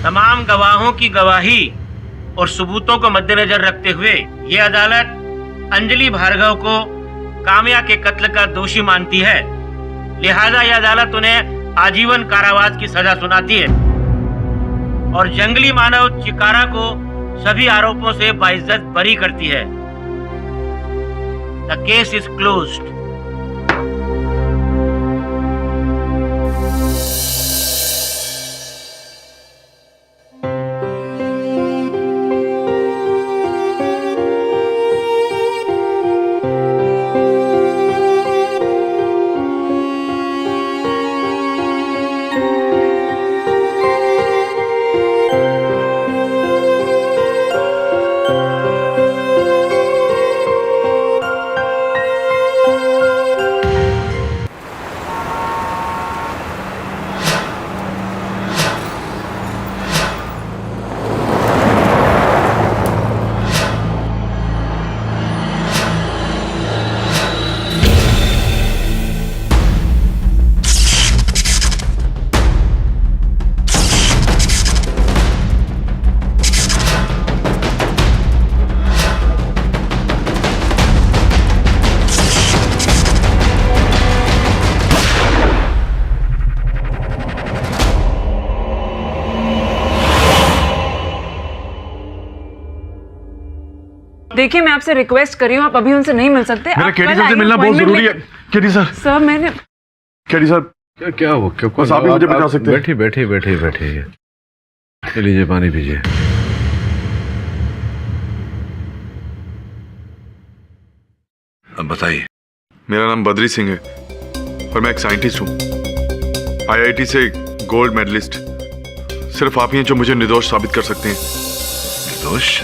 तमाम गवाहों की गवाही और सबूतों को मद्देनजर रखते हुए ये अदालत अंजलि भार्गव को काम्या के कत्ल का दोषी मानती है। लिहाजा यह अदालत उन्हें आजीवन कारावास की सजा सुनाती है और जंगली मानव चिकारा को सभी आरोपों से बाइज्जत बरी करती है। The case is closed. देखिए, मैं आपसे रिक्वेस्ट कर रही हूँ, आप अभी उनसे नहीं मिल सकते। मेरा केडी सर से मिलना बहुत जरूरी है। KD sir. सर मैंने केडी सर, क्या हो? बस आप ही मुझे बचा सकते हैं। बैठिए। लीजिए, पानी पीजिए। अब बताइए। मेरा नाम बद्री सिंह है और मैं एक साइंटिस्ट हूँ, IIT से गोल्ड मेडलिस्ट। सिर्फ आप ही हैं जो मुझे निर्दोष साबित कर सकते हैं। निर्दोष?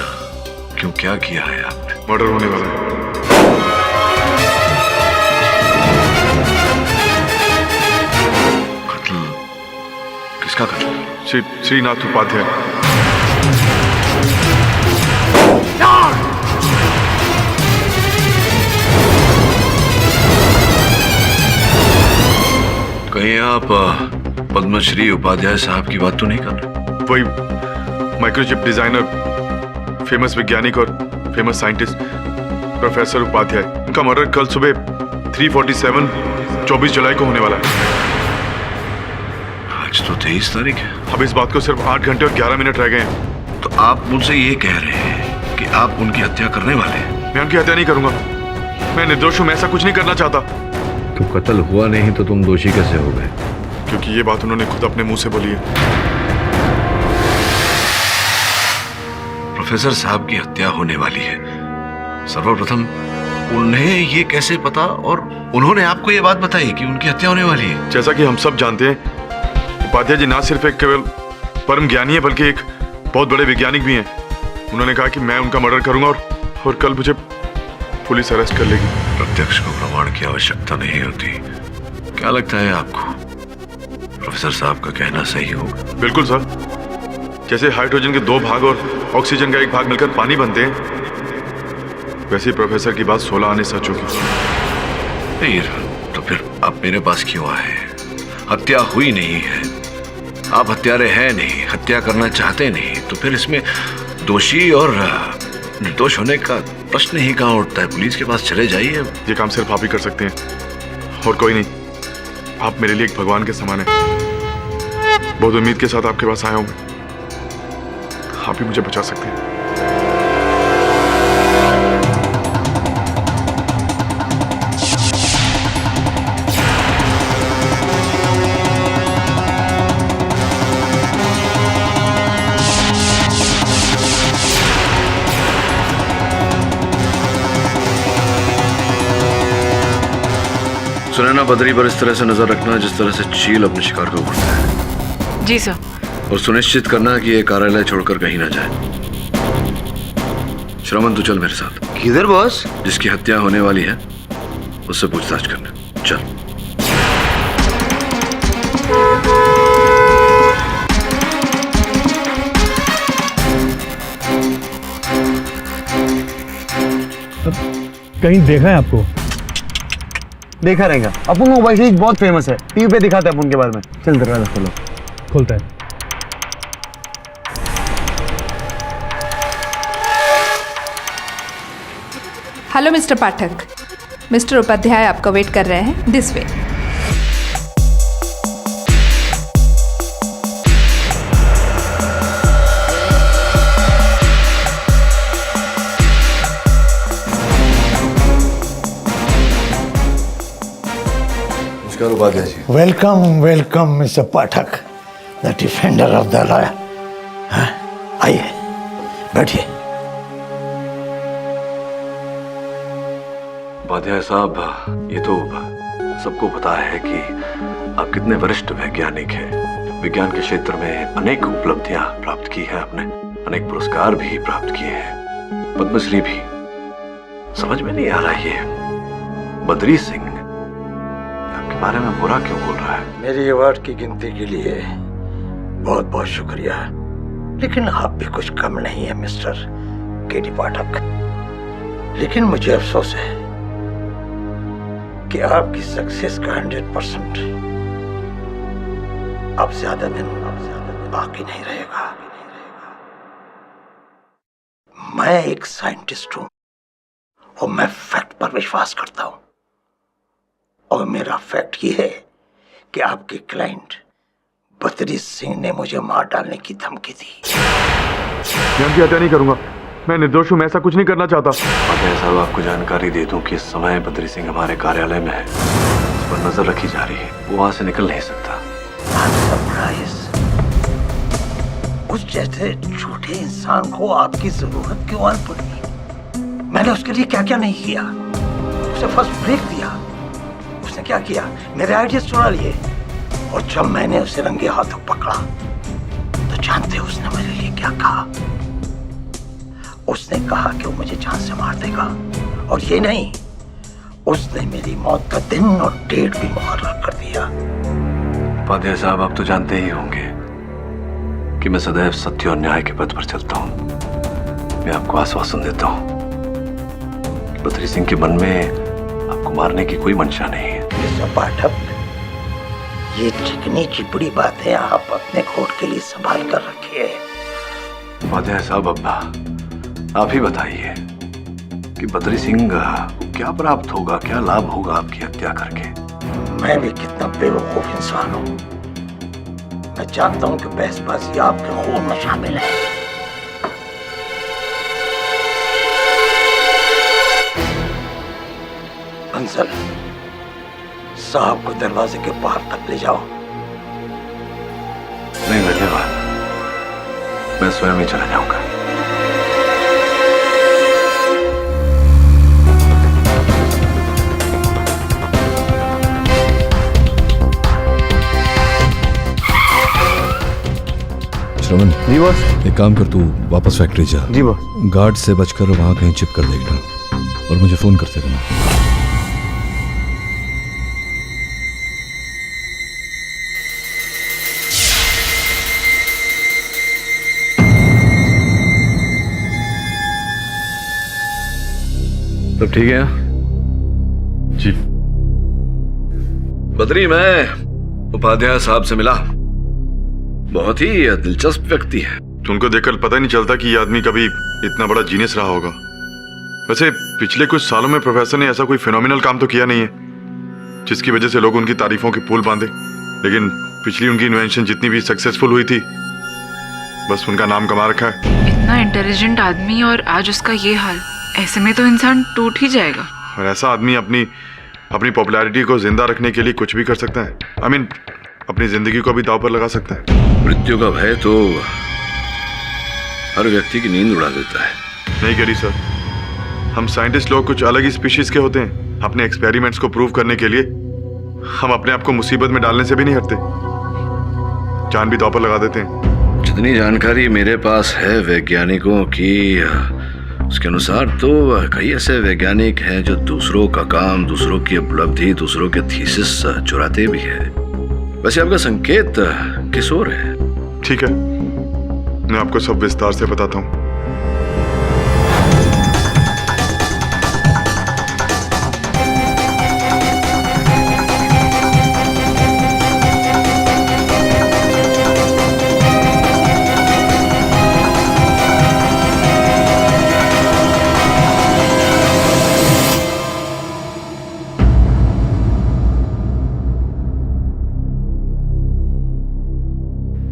क्यों, क्या किया है आपने? मर्डर होने वाला है। कत्ल? किसका कत्ल? श्रीनाथ उपाध्याय। कहीं आप पद्मश्री उपाध्याय साहब की बात तो नहीं कर रहे? माइक्रोचिप डिजाइनर, फेमस वैज्ञानिक और फेमस साइंटिस्ट प्रोफेसर उपाध्याय। उनका मर्डर कल सुबह 3:47 24 जुलाई को होने वाला है। आज तो 23 तारीख है। अब इस बात को सिर्फ 8 घंटे और 11 मिनट रह गए हैं। तो आप मुझसे ये कह रहे हैं कि आप उनकी हत्या करने वाले हैं? मैं उनकी हत्या नहीं करूंगा। मैं निर्दोष हूं, मैं ऐसा कुछ नहीं करना चाहता। तो कत्ल हुआ नहीं तो तुम दोषी कैसे हो गए? क्योंकि ये बात उन्होंने खुद अपने मुंह से बोली है। प्रोफेसर साहब की हत्या होने वाली है। सर्वप्रथम उन्हें ये कैसे पता और उन्होंने आपको ये बात बताई कि उनकी हत्या होने वाली है? जैसा कि हम सब जानते हैं, उपाध्याय जी ना सिर्फ एक केवल परम ज्ञानी है बल्कि एक बहुत बड़े वैज्ञानिक भी हैं। उन्होंने कहा कि मैं उनका मर्डर करूंगा और कल मुझे पुलिस अरेस्ट कर लेगी। प्रत्यक्ष को प्रमाण की आवश्यकता नहीं होती। क्या लगता है आपको प्रोफेसर साहब का कहना सही होगा? बिल्कुल सर। जैसे हाइड्रोजन के 2 भाग और ऑक्सीजन का 1 भाग मिलकर पानी बनते हैं, वैसे ही प्रोफेसर की बात 16 आने सच होगी। नहीं, तो फिर आप मेरे पास क्यों आए? हत्या हुई नहीं है, आप हत्यारे हैं नहीं, हत्या करना चाहते नहीं, तो फिर इसमें दोषी और निर्दोष होने का प्रश्न ही कहाँ उठता है? पुलिस के पास चले जाइए। ये काम सिर्फ आप ही कर सकते हैं और कोई नहीं। आप मेरे लिए एक भगवान के समान हैं। बहुत उम्मीद के साथ आपके पास आया हूं। आप ही मुझे बचा सकते हैं। सुनैना, बदरी पर इस तरह से नजर रखना जिस तरह से चील अपने शिकार को पकड़ता है। जी सर। और सुनिश्चित करना कि ये कार्यालय छोड़कर कहीं ना जाए। श्रवण, तू चल मेरे साथ। किधर बॉस? जिसकी हत्या होने वाली है उससे पूछताछ करना। चल। कहीं देखा है आपको? देखा रहेगा। अपन मोबाइल सीरीज बहुत फेमस है, टीवी पे दिखाते हैं अपन के बारे में। चल दरवाजा खोलो। खोलता है। Hello mister Pathak, mister Upadhyay आपका वेट कर रहे हैं। This way. Upadhyay ji. Welcome welcome mister Pathak, the defender of the law. आइए बैठिए। उपाध्याय साहब, ये तो सबको पता है कि आप कितने वरिष्ठ वैज्ञानिक हैं। विज्ञान के क्षेत्र में अनेक उपलब्धियां प्राप्त की हैं आपने, अनेक पुरस्कार भी प्राप्त किए हैं, पद्मश्री भी। समझ में नहीं आ रहा ये बद्री सिंह आपके बारे में बुरा क्यों बोल रहा है? मेरी अवार्ड की गिनती के लिए बहुत बहुत शुक्रिया, लेकिन आप भी कुछ कम नहीं है मिस्टर केडी पाठक। लेकिन मुझे अफसोस है कि आपकी सक्सेस का 100% अब ज्यादा दिन बाकी नहीं रहेगा। मैं एक साइंटिस्ट हूं और मैं फैक्ट पर विश्वास करता हूं, और मेरा फैक्ट ये है कि आपके क्लाइंट बद्री सिंह ने मुझे मार डालने की धमकी दी। मैं उनकी हत्या नहीं करूंगा। मैं निर्दोष हूं, मैं ऐसा कुछ नहीं करना चाहता। उपाध्याय साहब, आपको जानकारी दे दूं कि इस समय बद्री सिंह हमारे कार्यालय में है, उस पर नजर रखी जा रही है, वो वहां से निकल नहीं सकता। उस जैसे छोटे इंसान को आपकी जरूरत क्यों आन पड़ी? मैंने उसके लिए क्या क्या नहीं किया। उसे फर्स्ट ब्रेक दिया, उसने क्या किया, मेरे आइडियाज चुरा लिए, और जब मैंने उसे रंगे हाथों पकड़ा तो जानते हो उसने मेरे लिए क्या कहा? उसने कहा कि वो मुझे जान से मार देगा, और ये नहीं, उसने मेरी मौत का दिन और डेट भी मुकर्रर कर दिया। उपाध्याय साहब, आप तो जानते ही होंगे कि मैं सदैव सत्य और न्याय के पथ पर चलता हूं। मैं आपको आश्वासन देता हूं कि बद्री सिंह के मन में आपको मारने की कोई मंशा नहीं है। मिस्टर पाठक, ये चिकनी चिपड़ी बातें आप अपने कोर्ट के लिए संभाल कर रखिए। उपाध्याय साहब, अब्बा आप ही बताइए कि बद्री सिंह को क्या प्राप्त होगा, क्या लाभ होगा आपकी हत्या करके? मैं भी कितना बेवकूफ इंसान हूं। मैं जानता हूं कि बहसबाजी आपके खून में शामिल है। अंसल, साहब को दरवाजे के बाहर तक ले जाओ। नहीं धन्यवाद, मैं स्वयं ही चला जाऊंगा। श्रवण जी बॉस। एक काम कर, तू वापस फैक्ट्री जा। जी बॉस। गार्ड से बचकर वहां कहीं चिप कर देखना और मुझे फोन करते रहना। सब ठीक है? जी। बद्री, मैं उपाध्याय साहब से मिला। बहुत ही दिलचस्प व्यक्ति है। तो उनको देखकर पता ही नहीं चलता कि ये आदमी कभी इतना बड़ा जीनियस रहा होगा। वैसे पिछले कुछ सालों में प्रोफेसर ने ऐसा कोई फिनोमिनल काम तो किया नहीं है जिसकी वजह से लोग उनकी तारीफों के पुल बांधे। लेकिन पिछली उनकी इन्वेंशन जितनी भी सक्सेसफुल हुई थी, बस उनका नाम कमा रखा है। इतना इंटेलिजेंट आदमी और आज उसका ये हाल, ऐसे में तो इंसान टूट ही जाएगा। और ऐसा आदमी अपनी पॉपुलैरिटी को जिंदा रखने के लिए कुछ भी कर सकता है। आई मीन अपनी जिंदगी को भी दांव पर लगा सकता है। मृत्यु का भय तो हर व्यक्ति की नींद उड़ा देता है। नहीं करी सर, हम साइंटिस्ट लोग कुछ अलग ही स्पीशीज के होते हैं। अपने एक्सपेरिमेंट्स को प्रूव करने के लिए हम अपने आप को मुसीबत में डालने से भी नहीं हटते, जान भी दांव पर लगा देते हैं। जितनी जानकारी मेरे पास है वैज्ञानिकों की, उसके अनुसार तो कई ऐसे वैज्ञानिक हैं जो दूसरों का काम, दूसरों की उपलब्धि, दूसरों के थीसिस चुराते भी हैं। वैसे आपका संकेत किस ओर है? ठीक है, मैं आपको सब विस्तार से बताता हूँ।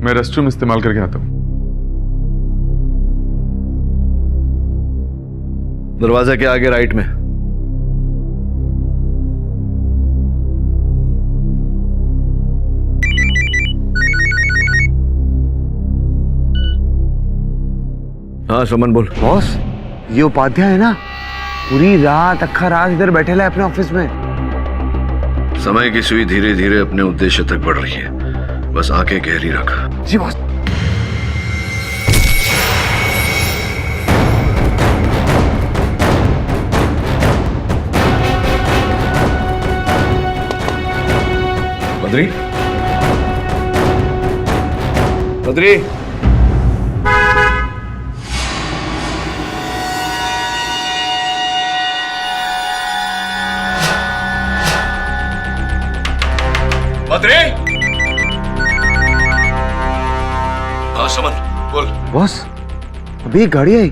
मैं रेस्टरूम इस्तेमाल करके आता हूँ। दरवाजा के आगे राइट में। हाँ श्रमन बोल। बॉस, ये उपाध्याय है ना, पूरी रात अक्खा रात इधर बैठे है अपने ऑफिस में। समय की सुई धीरे धीरे अपने उद्देश्य तक बढ़ रही है, बस आंखें गहरी रख। जी बॉस। बद्री, बद्री, बद्री। हाँ समन बोल। बॉस, अभी एक गाड़ी आई,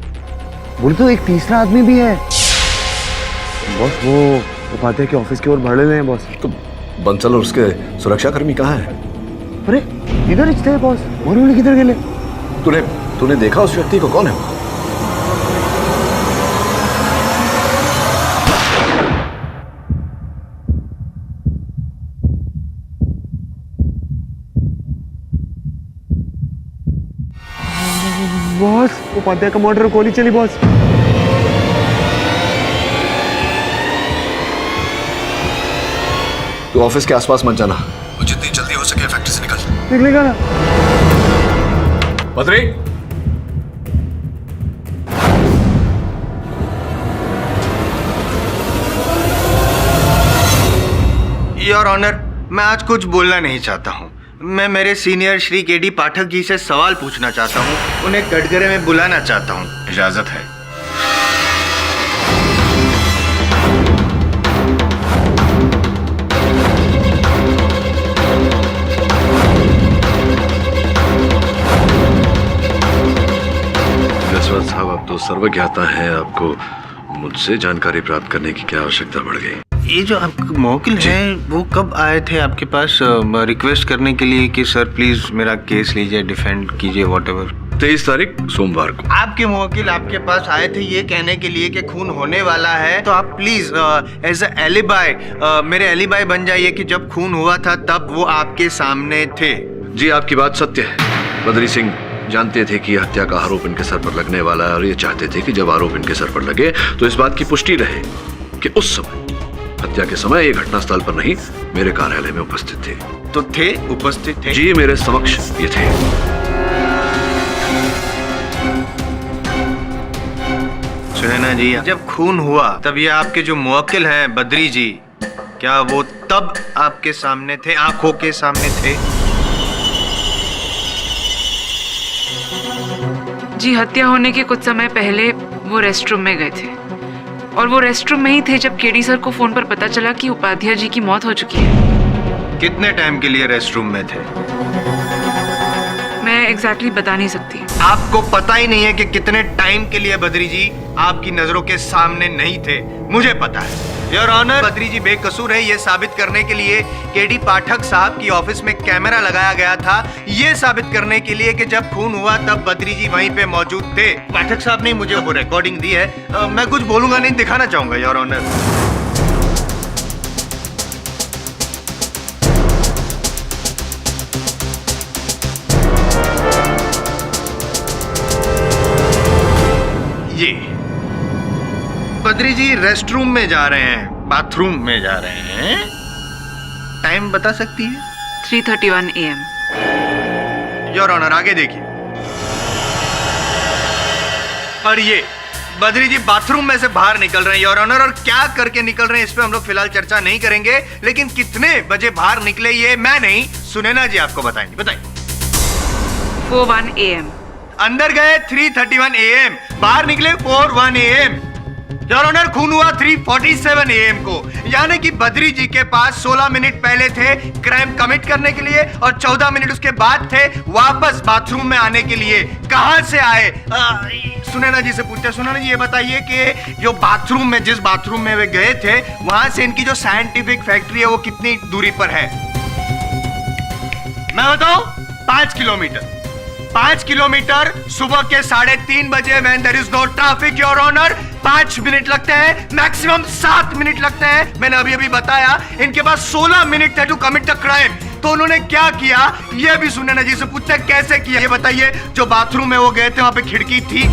बोले तो एक तीसरा आदमी भी है। बॉस, वो उपाध्याय के ऑफिस की ओर बढ़ रहे हैं बॉस। तो बंसल और उसके सुरक्षाकर्मी कहाँ हैं? अरे इधर थे बॉस, और उन्हें किधर गए? तूने देखा उस व्यक्ति को? कौन है वो? बॉस, उपाध्याय का मर्डर गोली चली बॉस। तू ऑफिस के आसपास मत जाना, जितनी जल्दी हो सके फैक्ट्री से निकल। निकलेगा ना? बद्री, योर ऑनर, मैं आज कुछ बोलना नहीं चाहता हूँ। मैं मेरे सीनियर श्री केडी पाठक जी से सवाल पूछना चाहता हूँ, उन्हें कटघरे में बुलाना चाहता हूँ। इजाजत है? सर्वज्ञाता हैं, आपको मुझसे जानकारी प्राप्त करने की क्या आवश्यकता बढ़ गई? ये जो आपके मौकिल हैं वो कब आए थे आपके पास रिक्वेस्ट करने के लिए कि सर प्लीज मेरा केस लीजिए, डिफेंड कीजिए, व्हाटएवर? 23 तारीख सोमवार को आपके मौकिल आपके पास आए थे ये कहने के लिए कि खून होने वाला है, तो आप प्लीज एज अ एलिबाई मेरे एलिबाई बन जाइए कि जब खून हुआ था तब वो आपके सामने थे। जी, आपकी बात सत्य है। बद्री सिंह जानते थे कि हत्या का आरोप इनके सर पर लगने वाला है और ये चाहते थे कि जब आरोप इनके सर पर लगे तो इस बात की पुष्टि रहे कि उस समय, हत्या के समय, ये घटनास्थल पर नहीं मेरे कार्यालय में उपस्थित थे। तो थे, उपस्थित थे? जी, मेरे समक्ष ये थे। सुनैना जी, जब खून हुआ तब ये आपके जो मुवक्किल हैं बद्री जी, क्या वो तब आपके सामने थे, आंखों के सामने थे? जी, हत्या होने के कुछ समय पहले वो रेस्टरूम में गए थे और वो रेस्टरूम में ही थे जब केडी सर को फोन पर पता चला कि उपाध्याय जी की मौत हो चुकी है। कितने टाइम के लिए रेस्टरूम में थे? मैं एग्जैक्टली बता नहीं सकती। आपको पता ही नहीं है कि कितने टाइम के लिए बद्री जी आपकी नजरों के सामने नहीं थे? मुझे पता है योर ऑनर, बद्री जी बेकसूर है ये साबित करने के लिए केडी पाठक साहब की ऑफिस में कैमरा लगाया गया था, ये साबित करने के लिए कि जब खून हुआ तब बद्री जी वहीं पे मौजूद थे। पाठक साहब ने मुझे वो रिकॉर्डिंग दी है, मैं कुछ बोलूंगा नहीं, दिखाना चाहूंगा योर ऑनर। ये बद्री जी रेस्टरूम में जा रहे हैं, बाथरूम में जा रहे हैं। टाइम बता सकती है? 3:31 AM। योर ऑनर, आगे देखिए। और ये बद्री जी बाथरूम में से बाहर निकल रहे हैं योर ऑनर, और क्या करके निकल रहे हैं इस पे हम लोग फिलहाल चर्चा नहीं करेंगे, लेकिन कितने बजे बाहर निकले ये मैं नहीं, सुनैना जी आपको बताएंगे। बताइए। 4:01 AM। अंदर गए 3:31 AM, बाहर निकले 4:01 AM। योर ऑनर, खून हुआ 3:47 AM को, यानी कि बद्री जी के पास 16 मिनट पहले थे क्राइम कमिट करने के लिए और 14 मिनट उसके बाद थे वापस बाथरूम में आने के लिए। कहां से आए? सुनैना जी से पूछते हैं। सुनैना जी, ये बताइए कि जो बाथरूम में, जिस बाथरूम में वे गए थे, वहां से इनकी जो साइंटिफिक फैक्ट्री है वो कितनी दूरी पर है? मैं बताऊं, 5 किलोमीटर। 5 किलोमीटर सुबह के 3:30 बजे, when there is no traffic your honour, 5 minute लगते हैं, मैक्सिमम 7 मिनट लगते हैं। मैंने अभी अभी बताया इनके पास 16 मिनट थे टू कमिट द क्राइम, तो उन्होंने क्या किया ये भी सुनैना जी से पूछते हैं। कैसे किया ये बताइए। जो बाथरूम में वो गए थे वहां पे खिड़की थी?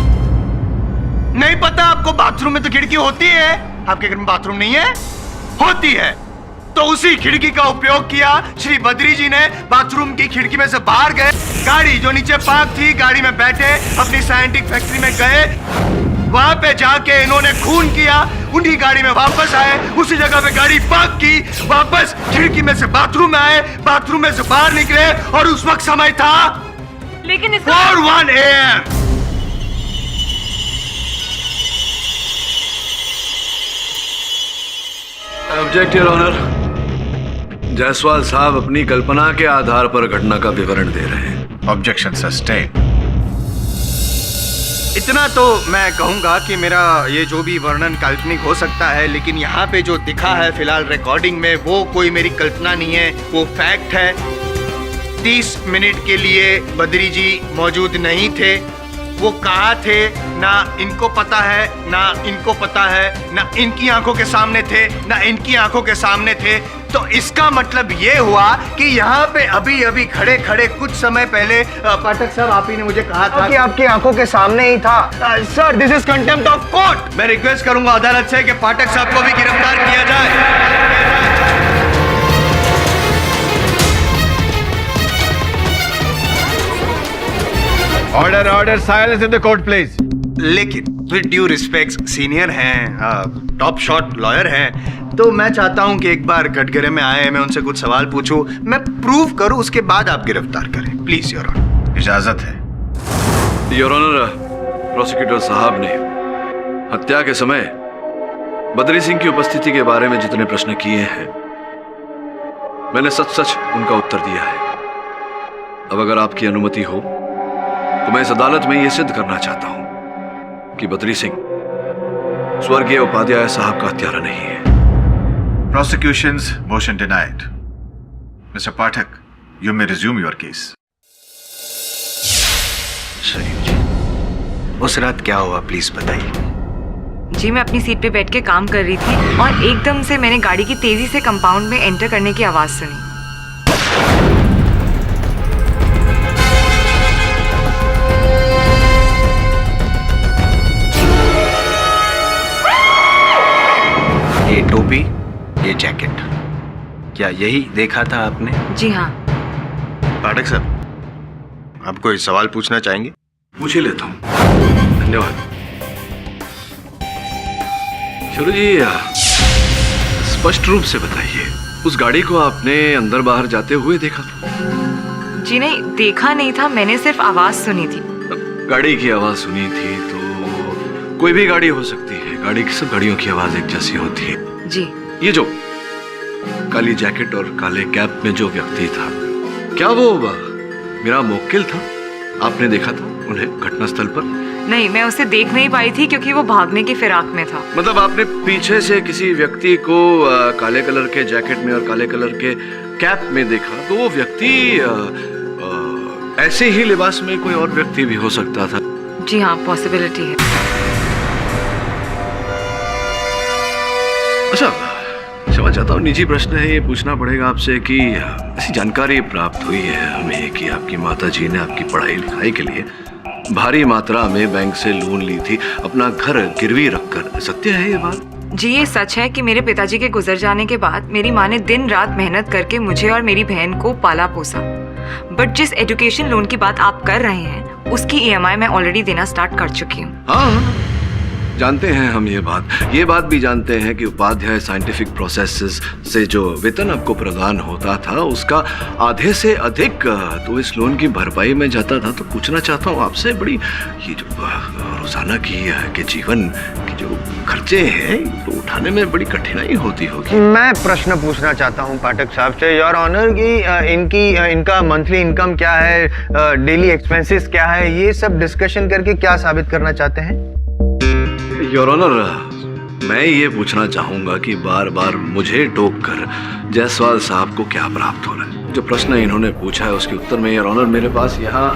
नहीं पता आपको? बाथरूम में तो खिड़की होती है, आपके घर में बाथरूम नहीं है? होती है। तो उसी खिड़की का उपयोग किया श्री बद्री जी ने, बाथरूम की खिड़की में से बाहर गए, गाड़ी जो नीचे पार्क थी, गाड़ी में बैठे अपनी साइंटिफिक फैक्ट्री में गए, वहां पे जाके इन्होंने खून किया, उन्हीं गाड़ी में वापस आए, उसी जगह पे गाड़ी पार्क की, वापस खिड़की में से बाथरूम में आए, बाथरूम में से बाहर निकले और उस वक्त समय था लेकिन 4:01 AM। Object your honour, Jaiswal साहब अपनी कल्पना के आधार पर घटना का विवरण दे रहे हैं। Objection sustain. इतना तो मैं कहूंगा कि मेरा ये जो भी वर्णन काल्पनिक हो सकता है, लेकिन यहाँ पे जो दिखा है फिलहाल रिकॉर्डिंग में वो कोई मेरी कल्पना नहीं है, वो फैक्ट है। 30 मिनट के लिए बद्री जी मौजूद नहीं थे। वो कहाँ थे ना इनको पता है, ना इनको पता है, ना इनकी आंखों के सामने थे, ना इनकी आंखों के सामने थे। तो इसका मतलब ये हुआ कि यहाँ पे अभी अभी खड़े खड़े कुछ समय पहले पाठक साहब आप ही ने मुझे कहा था कि आपकी आंखों के सामने ही था। Sir, this is contempt of court. मैं रिक्वेस्ट करूंगा अदालत से कि पाठक साहब को भी गिरफ्तार किया जाए। Order order, silence in the court please. लेकिन विद ड्यू रिस्पेक्ट, सीनियर हैं, टॉप शॉट लॉयर हैं, तो मैं चाहता हूं कि एक बार कटघरे में आए, मैं उनसे कुछ सवाल पूछूं, मैं प्रूव करूं, उसके बाद आप गिरफ्तार करें। प्लीज योर ऑनर, इजाजत है। योर ऑनर, प्रोसिक्यूटर साहब ने हत्या के समय बद्री सिंह की उपस्थिति के बारे में जितने प्रश्न किए हैं, मैंने सच सच उनका उत्तर दिया है। अब अगर आपकी अनुमति हो तो मैं इस अदालत में यह सिद्ध करना चाहता हूं कि बद्री सिंह स्वर्गीय उपाध्याय साहब का हत्यारा नहीं है। Prosecution's motion denied. Mr. Pathak, you may resume your case. Saryu जी, उस रात क्या हुआ प्लीज बताइए। जी मैं अपनी सीट पे बैठ के काम कर रही थी और एकदम से मैंने गाड़ी की तेजी से कंपाउंड में एंटर करने की आवाज सुनी। ये टोपी, ये जैकेट, क्या यही देखा था आपने? जी हाँ। पाठक सर, आप कोई सवाल पूछना चाहेंगे? पूछ ही लेता हूँ। धन्यवाद। चलो जी, स्पष्ट रूप से बताइए, उस गाड़ी को आपने अंदर बाहर जाते हुए देखा था? जी नहीं, देखा नहीं था, मैंने सिर्फ आवाज सुनी थी। गाड़ी की आवाज सुनी थी तो कोई भी गाड़ी हो सकती है। गाड़ी की सब गाड़ियों की आवाज एक जैसी होती है। जी। ये जो काली जैकेट और काले कैप में जो व्यक्ति था, क्या वो मेरा मुवक्किल था? आपने देखा था उन्हें घटनास्थल पर? नहीं, मैं उसे देख नहीं पाई थी क्योंकि वो भागने की फिराक में था। मतलब आपने पीछे से किसी व्यक्ति को काले कलर के जैकेट में और काले कलर के कैप में देखा, तो वो व्यक्ति ऐसे ही लिबास में कोई और व्यक्ति भी हो सकता था। जी हाँ, पॉसिबिलिटी है। अच्छा, क्षमा चाहता हूँ, निजी प्रश्न है, ये पूछना पड़ेगा आपसे कि ऐसी जानकारी प्राप्त हुई है हमें कि आपकी माताजी ने आपकी पढ़ाई लिखाई के लिए भारी मात्रा में बैंक से लोन ली थी, अपना घर गिरवी रखकर। सत्य है ये बात? जी ये सच है कि मेरे पिताजी के गुजर जाने के बाद मेरी माँ ने दिन रात मेहनत करके मुझे और मेरी बहन को पाला पोसा। बट जिस एजुकेशन लोन की बात आप कर रहे हैं, उसकी EMI मैं ऑलरेडी देना स्टार्ट कर चुकी हूँ। हाँ, जानते हैं हम ये बात भी जानते हैं कि उपाध्याय साइंटिफिक प्रोसेसेस से जो वेतन आपको प्रदान होता था, उसका आधे से अधिक तो इस लोन की भरपाई में जाता था। तो पूछना चाहता हूँ आपसे, बड़ी ये जो रोजाना के जीवन के जो खर्चे हैं, तो उठाने में बड़ी कठिनाई होती होगी। मैं प्रश्न पूछना चाहता हूँ पाठक साहब से, योर ऑनर, की इनका मंथली इनकम क्या है, डेली एक्सपेंसेस क्या है, ये सब डिस्कशन करके क्या साबित करना चाहते हैं? योर ऑनर, मैं ये पूछना चाहूंगा कि बार बार मुझे टोक कर जायसवाल साहब को क्या प्राप्त हो रहा है? जो प्रश्न इन्होंने पूछा है उसके उत्तर में, योर ऑनर, मेरे पास यहाँ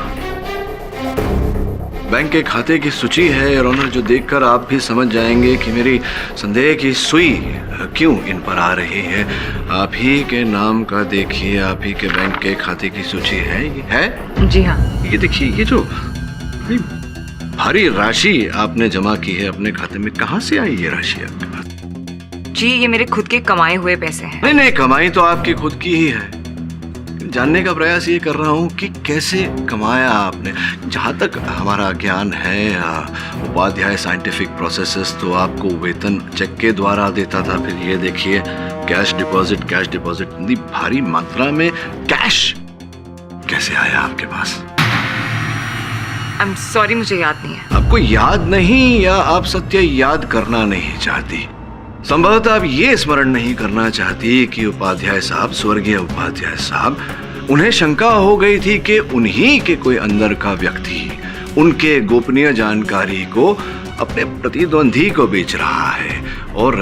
बैंक के खाते की सूची है, योर ऑनर, जो देखकर आप भी समझ जाएंगे कि मेरी संदेह की सुई क्यों इन पर आ रही है। आप ही के नाम का देखिए, आप ही के बैंक के खाते की सूची है। ये है? जी हाँ। ये देखिए, ये जो भारी राशि आपने जमा की है अपने खाते में, कहाँ से आई ये राशि आपके पास? जी ये मेरे खुद के कमाए हुए पैसे हैं। नहीं, कमाई तो आपकी खुद की ही है। जानने का प्रयास ये कर रहा हूँ कि कैसे कमाया आपने। जहाँ तक हमारा ज्ञान है, उपाध्याय साइंटिफिक प्रोसेसेस तो आपको वेतन चेक के द्वारा देता था। फिर ये देखिए, कैश डिपॉजिट, इतनी भारी मात्रा में कैश कैसे आया आपके पास? I'm sorry, मुझे याद नहीं है। आपको याद नहीं, या आप सत्य याद करना नहीं चाहती? संभवतः आप ये स्मरण नहीं करना चाहती कि उपाध्याय साहब, स्वर्गीय उपाध्याय साहब, उन्हें शंका हो गई थी कि उन्हीं के कोई अंदर का व्यक्ति उनके गोपनीय जानकारी को अपने प्रतिद्वंदी को बेच रहा है, और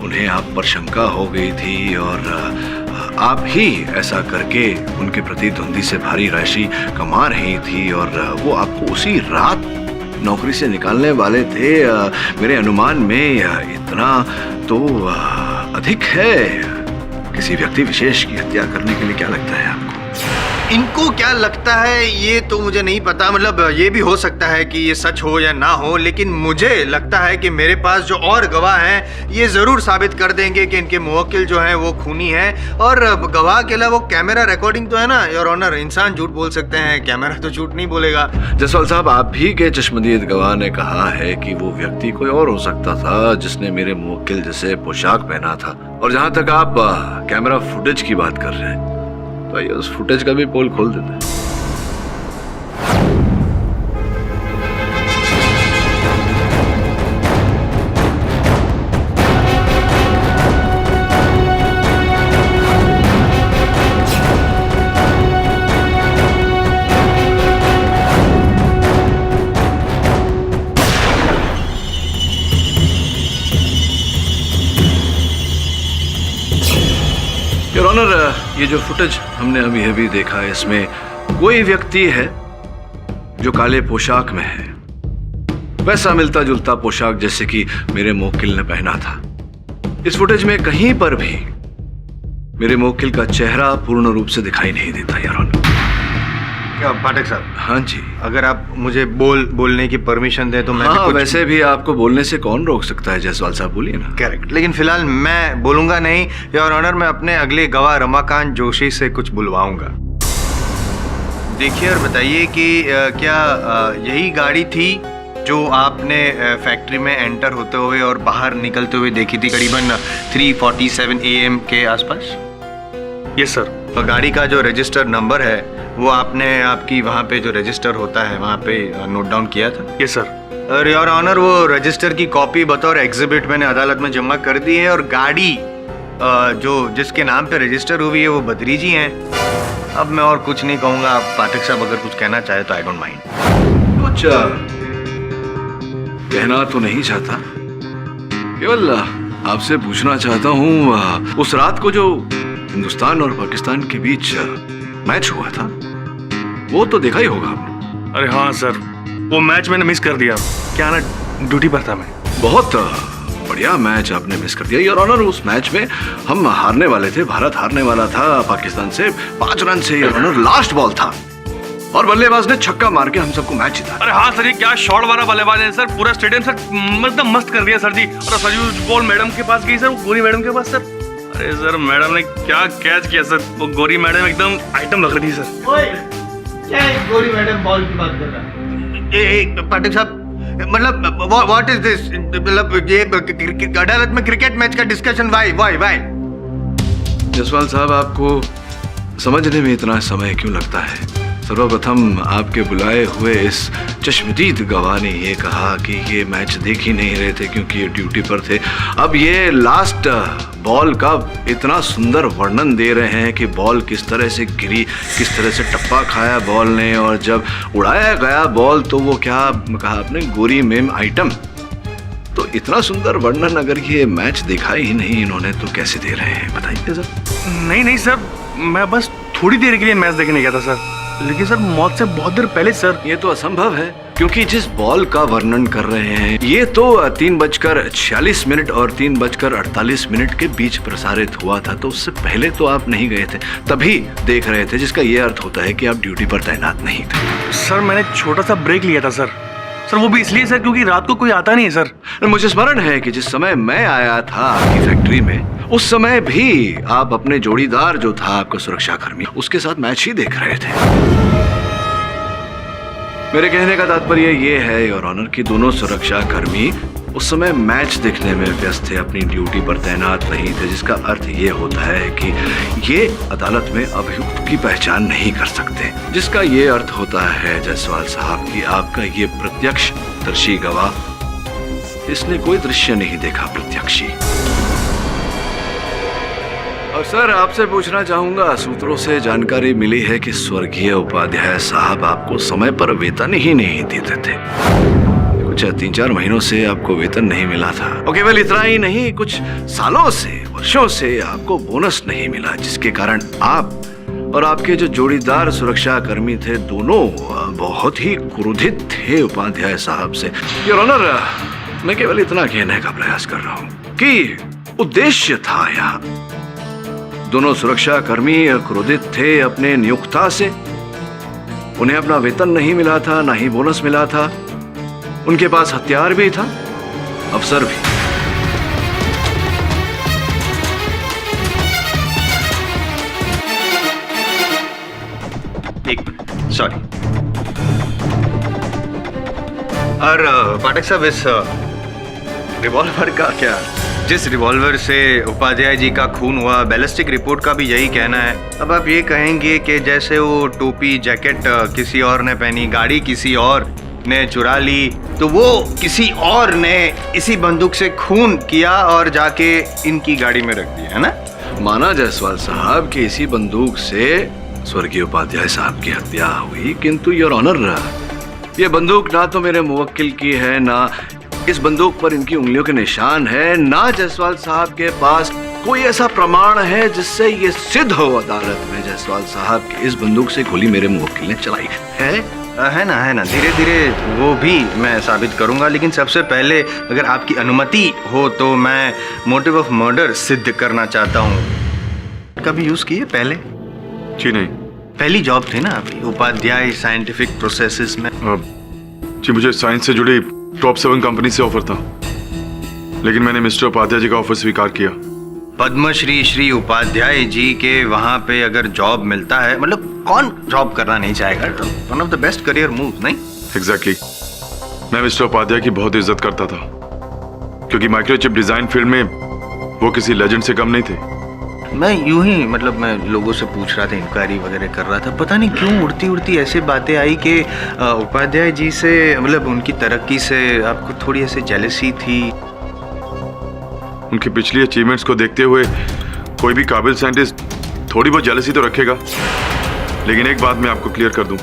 उन्हें आप पर शंका हो गई थी, और आप ही ऐसा करके उनके प्रतिद्वंदी से भारी राशि कमा रही थी, और वो आपको उसी रात नौकरी से निकालने वाले थे। मेरे अनुमान में इतना तो अधिक है। किसी व्यक्ति विशेष की हत्या करने के लिए क्या लगता है आपको? इनको क्या लगता है ये तो मुझे नहीं पता। मतलब ये भी हो सकता है कि ये सच हो या ना हो, लेकिन मुझे लगता है कि मेरे पास जो और गवाह हैं ये जरूर साबित कर देंगे कि इनके मुवक्किल जो हैं वो खूनी हैं। और गवाह के अलावा वो कैमरा रिकॉर्डिंग तो है ना योर ऑनर, इंसान झूठ बोल सकते हैं, कैमरा तो झूठ नहीं बोलेगा। जायसवाल साहब, आप भी के चश्मदीद गवाह ने कहा है कि वो व्यक्ति कोई और हो सकता था जिसने मेरे मुवक्किल जैसे पोशाक पहना था। और जहां तक आप कैमरा फुटेज की बात कर रहे हैं, तो आइए उस फुटेज का भी पोल खोल देते हैं। ऑनर, ये जो फुटेज हमने अभी देखा है, इसमें कोई व्यक्ति है जो काले पोशाक में है, वैसा मिलता जुलता पोशाक जैसे कि मेरे मुवक्किल ने पहना था। इस फुटेज में कहीं पर भी मेरे मुवक्किल का चेहरा पूर्ण रूप से दिखाई नहीं देता यार ऑनर। क्या पाठक साहब? हाँ जी। अगर आप मुझे बोलने की परमिशन दें तो मैं हाँ, वैसे भी आपको बोलने से कौन रोक सकता है जायसवाल साहब, बोलिए ना। करेक्ट, लेकिन फिलहाल मैं बोलूंगा नहीं योर ऑनर। मैं अपने अगले गवाह रमाकांत जोशी से कुछ बुलवाऊंगा। देखिए और बताइए कि क्या यही गाड़ी थी जो आपने फैक्ट्री में एंटर होते हुए और बाहर निकलते हुए देखी थी करीबन 3:47 AM के आसपास? Yes sir. तो गाड़ी का जो रजिस्टर नंबर है वो आपने आपकी वहाँ पे जो रजिस्टर होता है वहाँ पे नोट डाउन किया था? Yes sir. और योर ऑनर, वो रजिस्टर की कॉपी बतौर एग्जिबिट मैंने अदालत में जमा कर दी है और गाड़ी जो जिसके नाम पे रजिस्टर हुई है वो बद्री जी हैं। अब मैं और कुछ नहीं कहूँगा। आप पाठक साहब अगर कुछ कहना चाहे तो आई डोंट माइंड। अच्छा, कहना तो नहीं चाहता, केवल आपसे पूछना चाहता हूँ, उस रात को जो हिंदुस्तान और पाकिस्तान के बीच मैच हुआ था वो तो देखा ही होगा आपने। अरे हाँ सर, वो मैच मैंने मिस कर दिया। क्या ना, ड्यूटी पर था मैं। बहुत बढ़िया मैच आपने मिस कर दिया योर ऑनर। उस मैच में हम हारने वाले थे, भारत हारने वाला था पाकिस्तान से 5 रन से योर ऑनर। लास्ट बॉल था और बल्लेबाज ने छक्का मार के हम सबको मैच जीता। अरे हाँ सर, ये क्या शॉट वाला बल्लेबाज है सर। पूरा स्टेडियम सर एकदम मस्त कर दिया सर जी। और सर बॉल मैडम के पास गई सर, वो गोरी मैडम के पास सर। अरे सर, मैडम ने क्या कैच किया सर। वो गोरी मैडम एकदम आइटम लग रही थी सर। ओए, क्या गोरी मैडम बॉल की बात कर रहा है? पाठक साहब, मतलब व्हाट इज दिस? मतलब ये अदालत में क्रिकेट मैच का डिस्कशन वाई? जायसवाल साहब, आपको समझने में इतना समय क्यों लगता है? सर्वप्रथम आपके बुलाए हुए इस चश्मदीद गवाह ने ये कहा कि ये मैच देख ही नहीं रहे थे क्योंकि ये ड्यूटी पर थे। अब ये लास्ट बॉल का इतना सुंदर वर्णन दे रहे हैं कि बॉल किस तरह से गिरी, किस तरह से टप्पा खाया बॉल ने, और जब उड़ाया गया बॉल तो वो क्या कहा आपने, गोरी मेम आइटम। तो इतना सुंदर वर्णन अगर ये मैच देखा ही नहीं इन्होंने तो कैसे दे रहे हैं, बताइए सर। नहीं सर, मैं बस थोड़ी देर के लिए मैच देखने गया था सर। लेकिन सर, मौत से बहुत देर पहले सर। ये तो असंभव है क्योंकि जिस बॉल का वर्णन कर रहे हैं ये तो 3:46 और 3:48 के बीच प्रसारित हुआ था। तो उससे पहले तो आप नहीं गए थे, तभी देख रहे थे, जिसका ये अर्थ होता है कि आप ड्यूटी पर तैनात नहीं थे। सर, मैंने छोटा सा ब्रेक लिया था सर। वो भी इसलिए सर क्योंकि रात को कोई आता नहीं है सर। मुझे स्मरण है कि जिस समय मैं आया था आपकी फैक्ट्री में उस समय भी आप अपने जोड़ीदार जो था आपका सुरक्षाकर्मी उसके साथ मैच ही देख रहे थे। मेरे कहने का तात्पर्य ये है योर ऑनर कि दोनों सुरक्षाकर्मी उस समय मैच देखने में व्यस्त थे, अपनी ड्यूटी पर तैनात नहीं थे, जिसका अर्थ ये होता है कि ये अदालत में अभियुक्त की पहचान नहीं कर सकते, जिसका ये अर्थ होता है जायसवाल साहब कि आपका ये प्रत्यक्षदर्शी गवाह, इसने कोई दृश्य नहीं देखा प्रत्यक्षी। और सर, आपसे पूछना चाहूंगा, सूत्रों से जानकारी मिली है कि स्वर्गीय उपाध्याय साहब आपको समय पर वेतन ही नहीं देते थे। कुछ 3-4 महीनों से आपको वेतन नहीं मिला था और केवल इतना ही नहीं, कुछ सालों से, वर्षों से आपको बोनस नहीं मिला, जिसके कारण आप और आपके जो जोड़ीदार सुरक्षा कर्मी थे दोनों बहुत ही क्रोधित थे उपाध्याय साहब से। योर ऑनर, मैं केवल इतना कहने का प्रयास कर रहा हूँ कि उद्देश्य था यहाँ। दोनों सुरक्षा कर्मी क्रोधित थे अपने नियोक्ता से, उन्हें अपना वेतन नहीं मिला था, ना ही बोनस मिला था, उनके पास हथियार भी था, अफसर भी। एक मिनट, सॉरी। और पाठक साहब, इस रिवॉल्वर का क्या? जिस रिवॉल्वर से उपाध्याय जी का खून हुआ, बैलिस्टिक रिपोर्ट का भी यही कहना है। अब आप ये कहेंगे कि जैसे वो टोपी जैकेट किसी और ने पहनी, गाड़ी किसी और ने चुरा ली, तो वो किसी और ने इसी बंदूक से खून किया और जाके इनकी गाड़ी में रख दिया, है ना? माना जायसवाल साहब कि इसी बंदूक से स्वर्गीय उपाध्याय साहब की हत्या हुई, किंतु योर ऑनर, ये बंदूक ना तो मेरे मुवक्किल की है, ना इस बंदूक पर इनकी उंगलियों के निशान है, ना जायसवाल साहब के पास कोई ऐसा प्रमाण है जिससे ये सिद्ध हो अदालत में जायसवाल साहब की इस बंदूक से गोली मेरे मुवक्किल ने चलाई है? है ना, धीरे धीरे वो भी मैं साबित करूंगा, लेकिन सबसे पहले अगर आपकी अनुमति हो तो मैं मोटिव ऑफ मर्डर सिद्ध करना चाहता हूँ। कभी यूज किए पहले? जी नहीं। पहली जॉब थी ना आपकी उपाध्याय साइंटिफिक प्रोसेसेस में? जी मुझे साइंस से जुड़ी टॉप 7 कंपनी से ऑफर था, लेकिन मैंने मिस्टर उपाध्याय जी का ऑफर स्वीकार किया। पद्मश्री श्री उपाध्याय जी के वहां पे अगर जॉब मिलता है, मतलब कौन जॉब करना नहीं चाहेगा? One of the best career move, नहीं? एग्जैक्टली। मैं मिस्टर उपाध्याय की बहुत इज्जत करता था, क्योंकि माइक्रोचिप डिजाइन फील्ड में वो किसी लेजेंड से कम नहीं थे। मैं यूं ही मतलब मैं लोगों से पूछ रहा था, इंक्वायरी वगैरह कर रहा था, पता नहीं क्यों उड़ती उड़ती ऐसी बातें आई कि उपाध्याय जी से, मतलब उनकी तरक्की से आपको थोड़ी ऐसी जेलसी थी। उनकी पिछली अचीवमेंट्स को देखते हुए कोई भी काबिल साइंटिस्ट थोड़ी बहुत जेलसी तो रखेगा, लेकिन एक बात मैं आपको क्लियर कर दूं,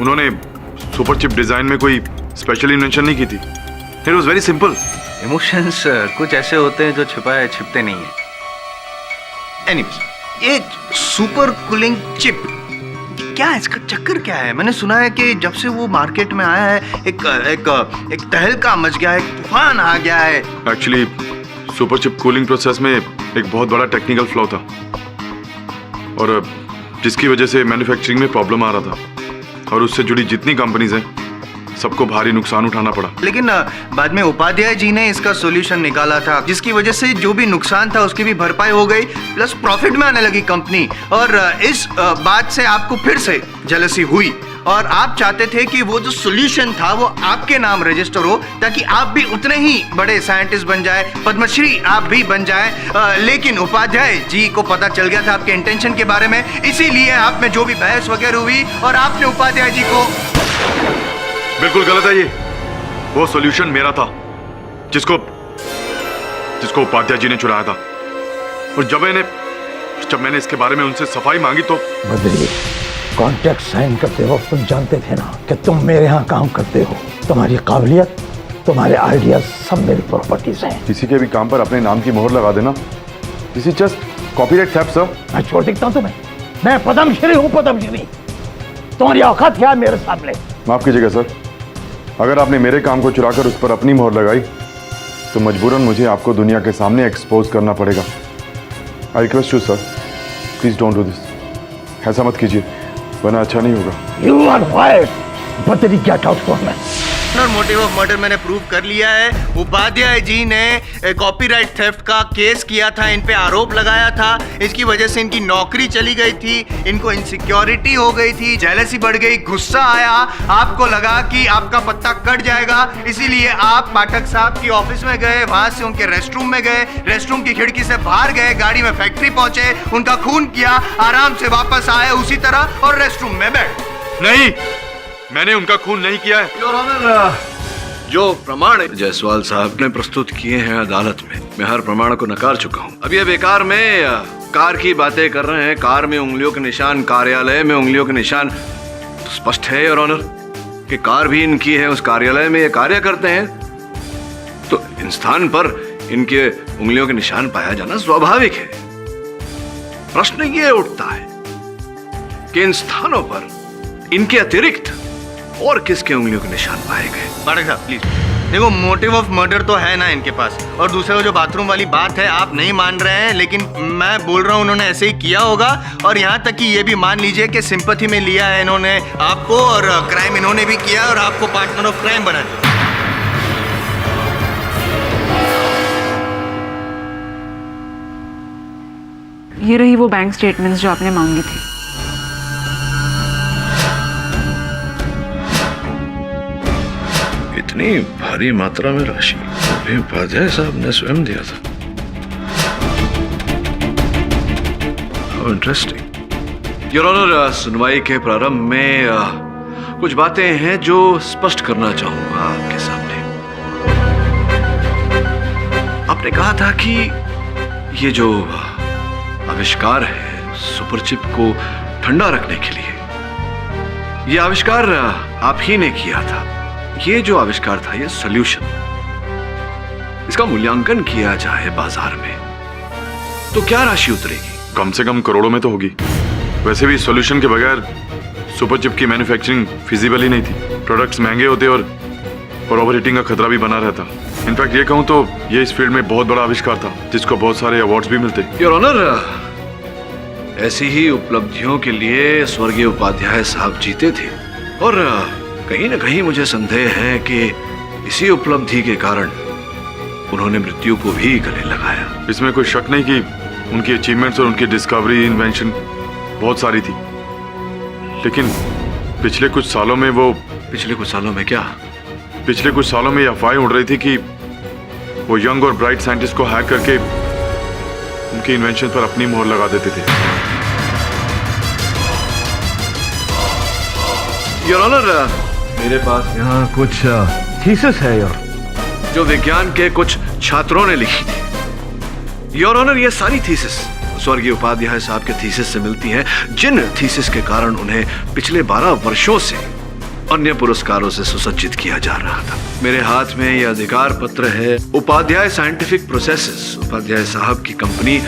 उन्होंने सुपर चिप डिजाइन में कोई स्पेशल इन्वेंशन नहीं की थी। It was very simple. Emotions कुछ ऐसे होते हैं जो छिपाए छिपते नहीं है। एनीवेज, ये सुपर कूलिंग चिप क्या है, इसका चक्कर क्या है? मैंने सुना है कि जब से वो मार्केट में आया है एक तहलका मच गया है, एक तूफान आ गया है। Actually super chip cooling process में एक बहुत बड़ा टेक्निकल फ्लॉ था, और जिसकी वजह से मैन्युफैक्चरिंग में प्रॉब्लम आ रहा था, और उससे जुड़ी जितनी कंपनीज हैं सबको भारी नुकसान उठाना पड़ा। लेकिन बाद में उपाध्याय जी ने इसका सॉल्यूशन निकाला था, जिसकी वजह से जो भी नुकसान था उसकी भी भरपाई हो गई, प्लस प्रॉफिट में आने लगी कंपनी। और इस बात से आपको फिर से जेलसी हुई, और आप चाहते थे कि वो जो सॉल्यूशन था वो आपके नाम रजिस्टर हो, ताकि आप भी उतने ही बड़े साइंटिस्ट बन जाए, पद्मश्री आप भी बन जाए। लेकिन उपाध्याय जी को पता चल गया था आपके इंटेंशन के बारे में, इसीलिए आप में जो भी बहस वगैरह हुई और आपने उपाध्याय जी को। बिल्कुल गलत है ये। वो सॉल्यूशन मेरा था, जिसको उपाध्याय जी ने चुराया था। और जब मैंने इसके बारे में उनसे सफाई मांगी तो बद्री, कॉन्ट्रैक्ट साइन करते वक्त तुम जानते थे ना कि तुम मेरे यहाँ काम करते हो। तुम्हारी काबिलियत, तुम्हारे आइडियाज सब मेरी प्रॉपर्टीज हैं। किसी के भी काम पर अपने नाम की मोहर लगा देना, this is just copyright theft sir. मैं छोड़ दिखता हूँ तुम्हें? मैं पद्मश्री हूँ, पद्मश्री। तुम्हारी औकात क्या है मेरे सामने? माफ कीजिएगा सर, अगर आपने मेरे काम को चुराकर उस पर अपनी मोहर लगाई तो मजबूरन मुझे आपको दुनिया के सामने एक्सपोज करना पड़ेगा। I request you sir, please don't do this. ऐसा मत कीजिए, वरना अच्छा नहीं होगा। You are fired. Badri, get out from me. Motive of murder मैंने प्रूव कर लिया है। उपाध्याय जी ने कॉपीराइट थेफ्ट का केस किया था, इन पे आरोप लगाया था, इसकी वजह से इनकी नौकरी चली गई थी, इनको इनसिक्योरिटी हो गई थी, जेलसी बढ़ गई, गुस्सा आया, आपको लगा कि आपका पत्ता कट जाएगा, इसीलिए आप पाठक साहब की ऑफिस में गए, वहां से उनके रेस्टरूम में गए, रेस्टरूम की खिड़की से बाहर गए, गाड़ी में फैक्ट्री पहुंचे, उनका खून किया, आराम से वापस आए उसी तरह और रेस्टरूम में बैठ। नहीं, मैंने उनका खून नहीं किया है। योर ऑनर, जो प्रमाण जायसवाल साहब ने प्रस्तुत किए हैं अदालत में, मैं हर प्रमाण को नकार चुका हूं। अब ये बेकार में कार की बातें कर रहे हैं, कार में उंगलियों के निशान, कार्यालय में उंगलियों के निशान, तो स्पष्ट है योर ऑनर कि कार भी इनकी है, उस कार्यालय में ये कार्य करते हैं, तो इन स्थान पर इनके उंगलियों के निशान पाया जाना स्वाभाविक है। प्रश्न ये उठता है कि इन स्थानों पर इनके अतिरिक्त और किसके उंगलियों के निशान पाए गए? पाठक साहब प्लीज देखो, मोटिव ऑफ मर्डर तो है ना इनके पास, और दूसरा जो बाथरूम वाली बात है आप नहीं मान रहे हैं, लेकिन मैं बोल रहा हूँ उन्होंने ऐसे ही किया होगा, और यहाँ तक कि ये भी मान लीजिए कि सिंपैथी में लिया है इन्होंने आपको, और क्राइम इन्होंने भी किया और आपको पार्टनर ऑफ क्राइम बना दिया। ये रही वो बैंक स्टेटमेंट्स जो आपने मांगी थी। इतनी भारी मात्रा में राशि उपाध्याय साहब ने स्वयं दिया था। How interesting. योर ऑनर, सुनवाई के प्रारंभ में कुछ बातें हैं जो स्पष्ट करना चाहूंगा आपके सामने। आपने कहा था कि ये जो आविष्कार है सुपर चिप को ठंडा रखने के लिए, ये आविष्कार आप ही ने किया था। ये जो आविष्कार था, ये सॉल्यूशन, इसका मूल्यांकन किया जाए बाजार में तो क्या राशि उतरेगी? कम से कम करोड़ों में तो होगी। वैसे भी सॉल्यूशन के बगैर सुपर चिप की मैन्युफैक्चरिंग फिजिबल ही नहीं थी। प्रोडक्ट्स महंगे होते और ओवरहीटिंग का खतरा भी बना रहता। इनफैक्ट ये कहूँ तो ये इस फील्ड में बहुत बड़ा आविष्कार था जिसको बहुत सारे अवार्ड्स भी मिलते। योर ऑनर, ऐसी ही उपलब्धियों के लिए स्वर्गीय उपाध्याय साहब जीते थे और कहीं न कहीं मुझे संदेह है कि इसी उपलब्धि के कारण उन्होंने मृत्यु को भी गले लगाया। इसमें कोई शक नहीं कि उनकी अचीवमेंट्स और उनकी डिस्कवरी, इन्वेंशन बहुत सारी थी, लेकिन पिछले कुछ सालों में क्या? पिछले कुछ सालों में ये अफवाहें उड़ रही थी कि वो यंग और ब्राइट साइंटिस्ट को हैक करके उनके इन्वेंशन पर अपनी मोहर लगा देते थे। योर ऑनर, मेरे पास यहाँ कुछ थीसिस है यार, जो विज्ञान के कुछ छात्रों ने लिखी थी। योर ऑनर, ये सारी थीसिस स्वर्गीय उपाध्याय साहब के थीसिस से मिलती हैं, जिन थीसिस के कारण उन्हें पिछले 12 वर्षों से अन्य पुरस्कारों से सुसज्जित किया जा रहा था। मेरे हाथ में यह अधिकार पत्र है उपाध्याय साइंटिफिक प्रोसेसेस। उपाध्याय साहब की कंपनी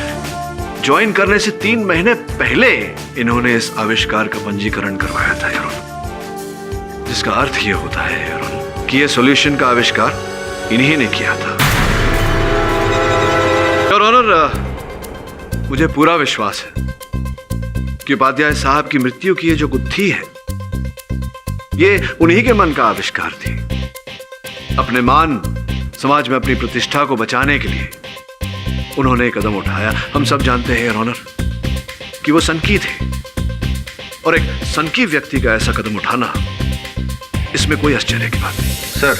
ज्वाइन करने से 3 महीने पहले इन्होंने इस आविष्कार का पंजीकरण करवाया था यार, जिसका अर्थ यह होता है यार कि यह सॉल्यूशन का आविष्कार इन्हीं ने किया था। योर ऑनर, मुझे पूरा विश्वास है कि उपाध्याय साहब की मृत्यु की ये जो गुत्थी है, ये उन्हीं के मन का आविष्कार थी। अपने मान, समाज में अपनी प्रतिष्ठा को बचाने के लिए उन्होंने एक कदम उठाया। हम सब जानते हैं योर ऑनर कि वो सनकी थे और एक सनकी व्यक्ति का ऐसा कदम उठाना, इसमें कोई आश्चर्य की बात नहीं। सर,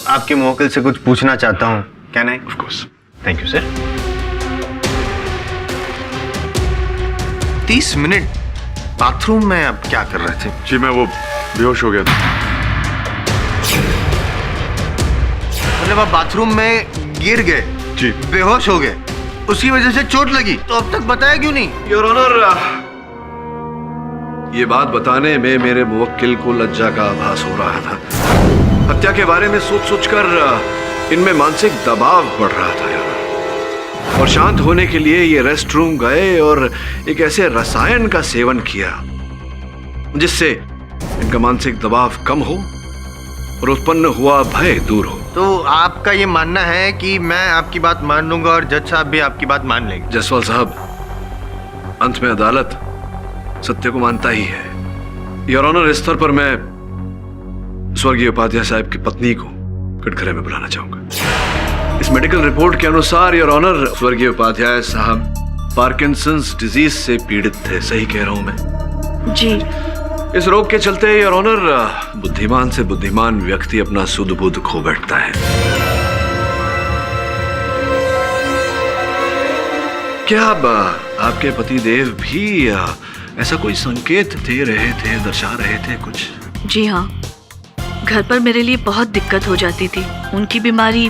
आपके मुवक्किल से कुछ पूछना चाहता हूँ, क्या नहीं? Of course. Thank you sir. 30 minute bathroom में आप क्या कर रहे थे? जी मैं वो बेहोश हो गया था। मतलब आप बाथरूम में गिर गए? जी। बेहोश हो गए, उसकी वजह से चोट लगी, तो अब तक बताया क्यों नहीं? योर ऑनर, ये बात बताने में मेरे मुवक्किल को लज्जा का आभास हो रहा था। हत्या के बारे में सोच सोचकर इनमें मानसिक दबाव बढ़ रहा था यार, और शांत होने के लिए ये रेस्ट रूम गए और एक ऐसे रसायन का सेवन किया जिससे इनका मानसिक दबाव कम हो और उत्पन्न हुआ भय दूर हो। तो आपका ये मानना है कि मैं आपकी बात मान लूंगा और जज साहब भी आपकी बात मान लेंगे? जायसवाल साहब, अंत में अदालत सत्य को मानता ही है। योर ऑनर, इस स्तर पर मैं स्वर्गीय उपाध्याय साहब की पत्नी को कटघरे में बुलाना चाहूंगा। इस मेडिकल रिपोर्ट के अनुसार योर ऑनर, स्वर्गीय उपाध्याय साहब पार्किंसंस डिजीज से पीड़ित थे। सही कह रहा हूं मैं? जी। इस रोग के चलते योर ऑनर, बुद्धिमान से बुद्धिमान व्यक्ति अपना सुध बुध खो बैठता है। क्या अब आपके पति देव भी ऐसा कोई संकेत दे रहे थे, दर्शा रहे थे कुछ? जी हाँ, घर पर मेरे लिए बहुत दिक्कत हो जाती थी। उनकी बीमारी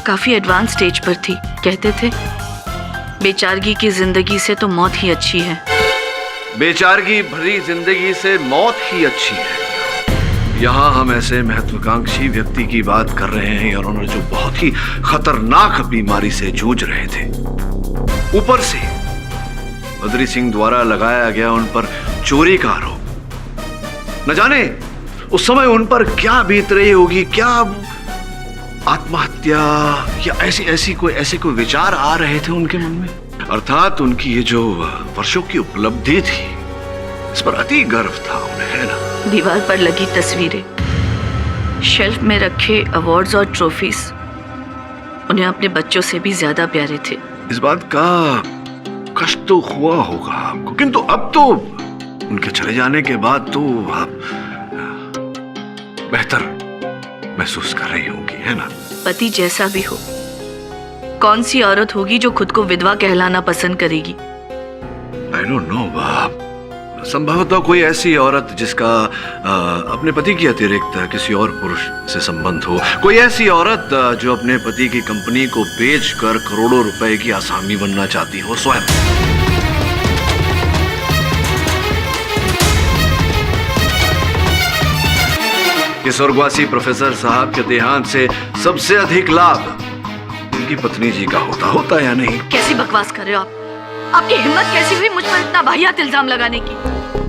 काफी एडवांस स्टेज पर थी। कहते थे बेचारगी की जिंदगी से तो मौत ही अच्छी है। बेचारगी भरी जिंदगी से मौत ही अच्छी है। यहाँ हम ऐसे महत्वाकांक्षी व्यक्ति की बात कर रहे हैं योर ऑनर, जो बहुत ही खतरनाक बीमारी से जूझ रहे थे। ऊपर से बद्री सिंह द्वारा लगाया गया उन पर चोरी का आरोप। न जाने उस समय उन पर क्या बीत रही होगी, क्या आत्महत्या या ऐसे कोई विचार आ रहे थे उनके मन में। अर्थात उनकी ये जो वर्षों की उपलब्धि थी, इस पर अति गर्व था उन्हें, है ना? दीवार पर लगी तस्वीरें, शेल्फ में रखे अवार्ड्स और ट्रॉफीज उन्हें अपने बच्चों से भी ज्यादा प्यारे थे। इस बात का कष्ट तो हुआ होगा आपको, किंतु अब तो उनके चले जाने के बाद तो आप बेहतर महसूस कर रही होंगी, है ना? पति जैसा भी हो, कौन सी औरत होगी जो खुद को विधवा कहलाना पसंद करेगी? I don't know, संभवतः कोई ऐसी औरत जिसका अपने पति के अतिरिक्त किसी और पुरुष से संबंध हो। कोई ऐसी औरत जो अपने पति की कंपनी को बेचकर करोड़ों रुपए की आसामी बनना चाहती हो स्वयं। कि स्वर्गवासी प्रोफेसर साहब के देहांत से सबसे अधिक लाभ उनकी पत्नी जी का होता या नहीं? कैसी बकवास कर रहे हो आप? आपकी हिम्मत कैसी हुई मुझ पर इतना वाहियात इल्जाम लगाने की?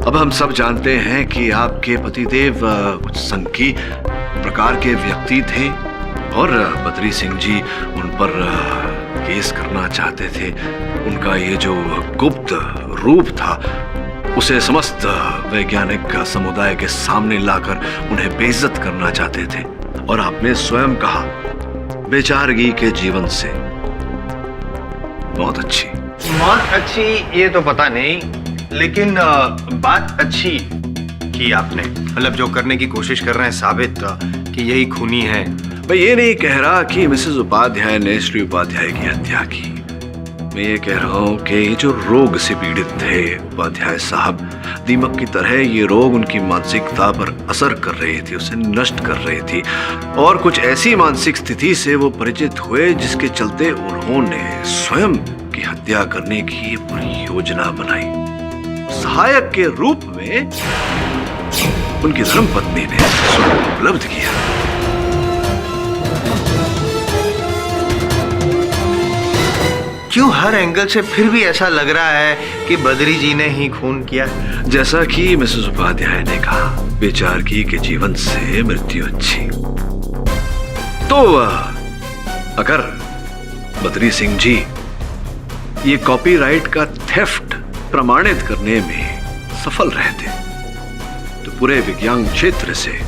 अब हम सब जानते हैं कि आपके पतिदेव कुछ संकी प्रकार के व्यक्ति थे और बद्री सिंह जी उन पर केस करना चाहते थे। उनका ये जो गुप्त रूप था उसे समस्त वैज्ञानिक समुदाय के सामने लाकर उन्हें बेइज्जत करना चाहते थे। और आपने स्वयं कहा बेचारगी के जीवन से बहुत अच्छी। मौत अच्छी ये तो पता नहीं, लेकिन बात अच्छी की आपने। मतलब जो करने की कोशिश कर रहे हैं साबित कि यही खूनी है। मैं ये नहीं कह रहा कि मिसेस उपाध्याय ने श्री उपाध्याय की हत्या की। मैं ये कह रहा हूँ कि ये जो रोग से पीड़ित थे उपाध्याय साहब, दीमक की तरह ये रोग उनकी मानसिकता पर असर कर रही थी, उसे नष्ट कर रही थी। और कुछ ऐसी मानसिक स्थिति से वो परिचित हुए जिसके चलते उन्होंने स्वयं की हत्या करने की ये पूरी योजना बनाई। सहायक के रूप में उनकी धर्मपत्नी ने स्वयं उपलब्ध किया। क्यों हर एंगल से फिर भी ऐसा लग रहा है कि बद्री जी ने ही खून किया? जैसा कि मिसेस उपाध्याय ने कहा, बेचारगी के जीवन से मृत्यु अच्छी। तो अगर बद्री सिंह जी ये कॉपीराइट का थेफ्ट प्रमाणित करने में सफल रहते तो पूरे विज्ञान क्षेत्र से